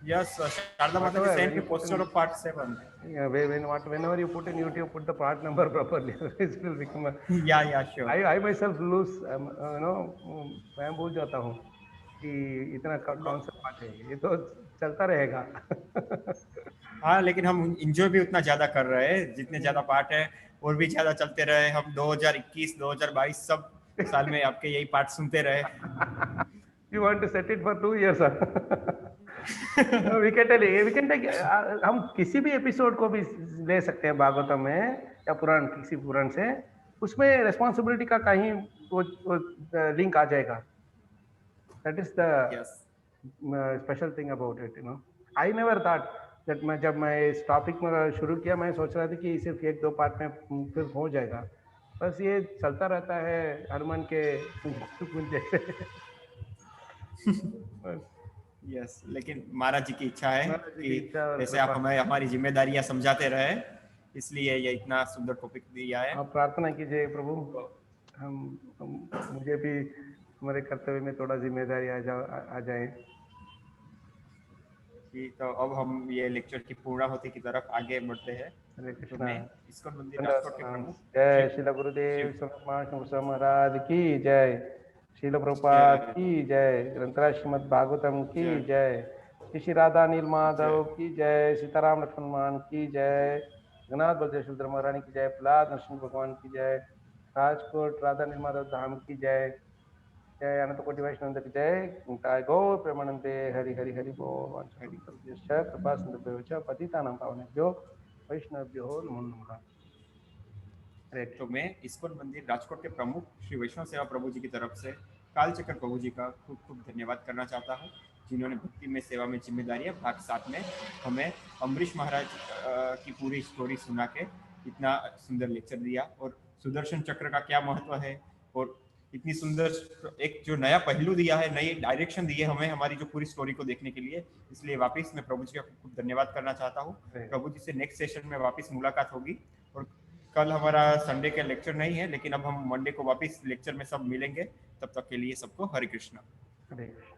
Yes, Sharda Mata Whatever, sent when me you poster of part 7. Yeah, whenever you put in YouTube, put the part number properly. It will become a. Yeah, sure. I myself lose, मैं भूल जाता हूँ कि इतना कौन सा part है, ये तो चलता रहेगा. हाँ, लेकिन हम इंजॉय भी उतना ज्यादा कर रहे हैं, जितने ज्यादा पार्ट है और भी ज्यादा चलते रहे. हम 2021, 2022 सब साल में आपके यही पार्ट सुनते रहे. You want to set it for 2 years, sir? No, we can take, हम किसी भी एपिसोड को भी ले सकते हैं भागवतम में या किसी पुराण से, उसमें रेस्पॉन्सिबिलिटी का कहीं वो लिंक आ जाएगा. That is the special thing about it, I never thought that जब मैं इस टॉपिक में शुरू किया, मैं सोच रहा था कि सिर्फ 1-2 पार्ट में फिर हो जाएगा. बस ये चलता रहता है हनुमान के कुंज जैसे. यस, लेकिन महाराज जी की इच्छा है कि जैसे आप कृपा. हमें हमारी जिम्मेदारियां समझाते रहे, इसलिए ये इतना सुंदर टॉपिक दिया है. आप प्रार्थना कीजिए प्रभु, मुझे भी हमारे कर्तव्य में थोड़ा जिम्मेदारी आ जाए. कि तो अब हम ये लेक्चर की पूर्णाहुति की तरफ आगे बढ़ते हैं। हरे तो कृष्णा। मैं इस्कॉन मंदिर राजकोट के प्रमुख जय श्री- श्रील गुरुदेव शिव- स्वामी महाराज की जय। श्रील प्रभुपाद की जय। ग्रंथराज श्रीमद् भागवतम की जय। जय। श्री राधा नील माधव की जय। सीताराम लक्ष्मण मान की जय। जगन्नाथ बलदेव सुभद्रा महारानी की जय। प्रहलाद नरसिंह भगवान की जय। राजकोट राधा नील माधव धाम की जय। जय अनंत कोटि वैष्णव की जय। निताय गौर प्रेमानंदे हरि हरि हरि बोल। वाञ्छाकल्पतरुभ्यश्च कृपा सिन्धुभ्यो च पतितानां पावनेभ्यो वैष्णवेभ्यो नमो नमः। हरे तो मैं इस्कॉन मंदिर राजकोट के प्रमुख श्री वैष्णव सेवा प्रभु जी की तरफ से कालचक्र प्रभु जी का खूब खूब धन्यवाद करना चाहता हूँ, जिन्होंने भक्ति में सेवा में जिम्मेदारियां भाग 7 में हमें अम्बरीश महाराज की पूरी स्टोरी सुना के इतना सुंदर लेक्चर दिया और सुदर्शन चक्र का क्या महत्व है और इतनी सुंदर एक जो नया पहलू दिया है, नई डायरेक्शन दी है हमें हमारी जो पूरी स्टोरी को देखने के लिए। इसलिए वापस मैं प्रभु जी का खूब धन्यवाद करना चाहता हूँ। प्रभु जी से नेक्स्ट सेशन में वापस मुलाकात होगी और कल हमारा संडे का लेक्चर नहीं है, लेकिन अब हम मंडे को वापस लेक्चर में सब मिलेंगे। तब तक के लिए सबको हरे कृष्णा। हरे कृष्ण।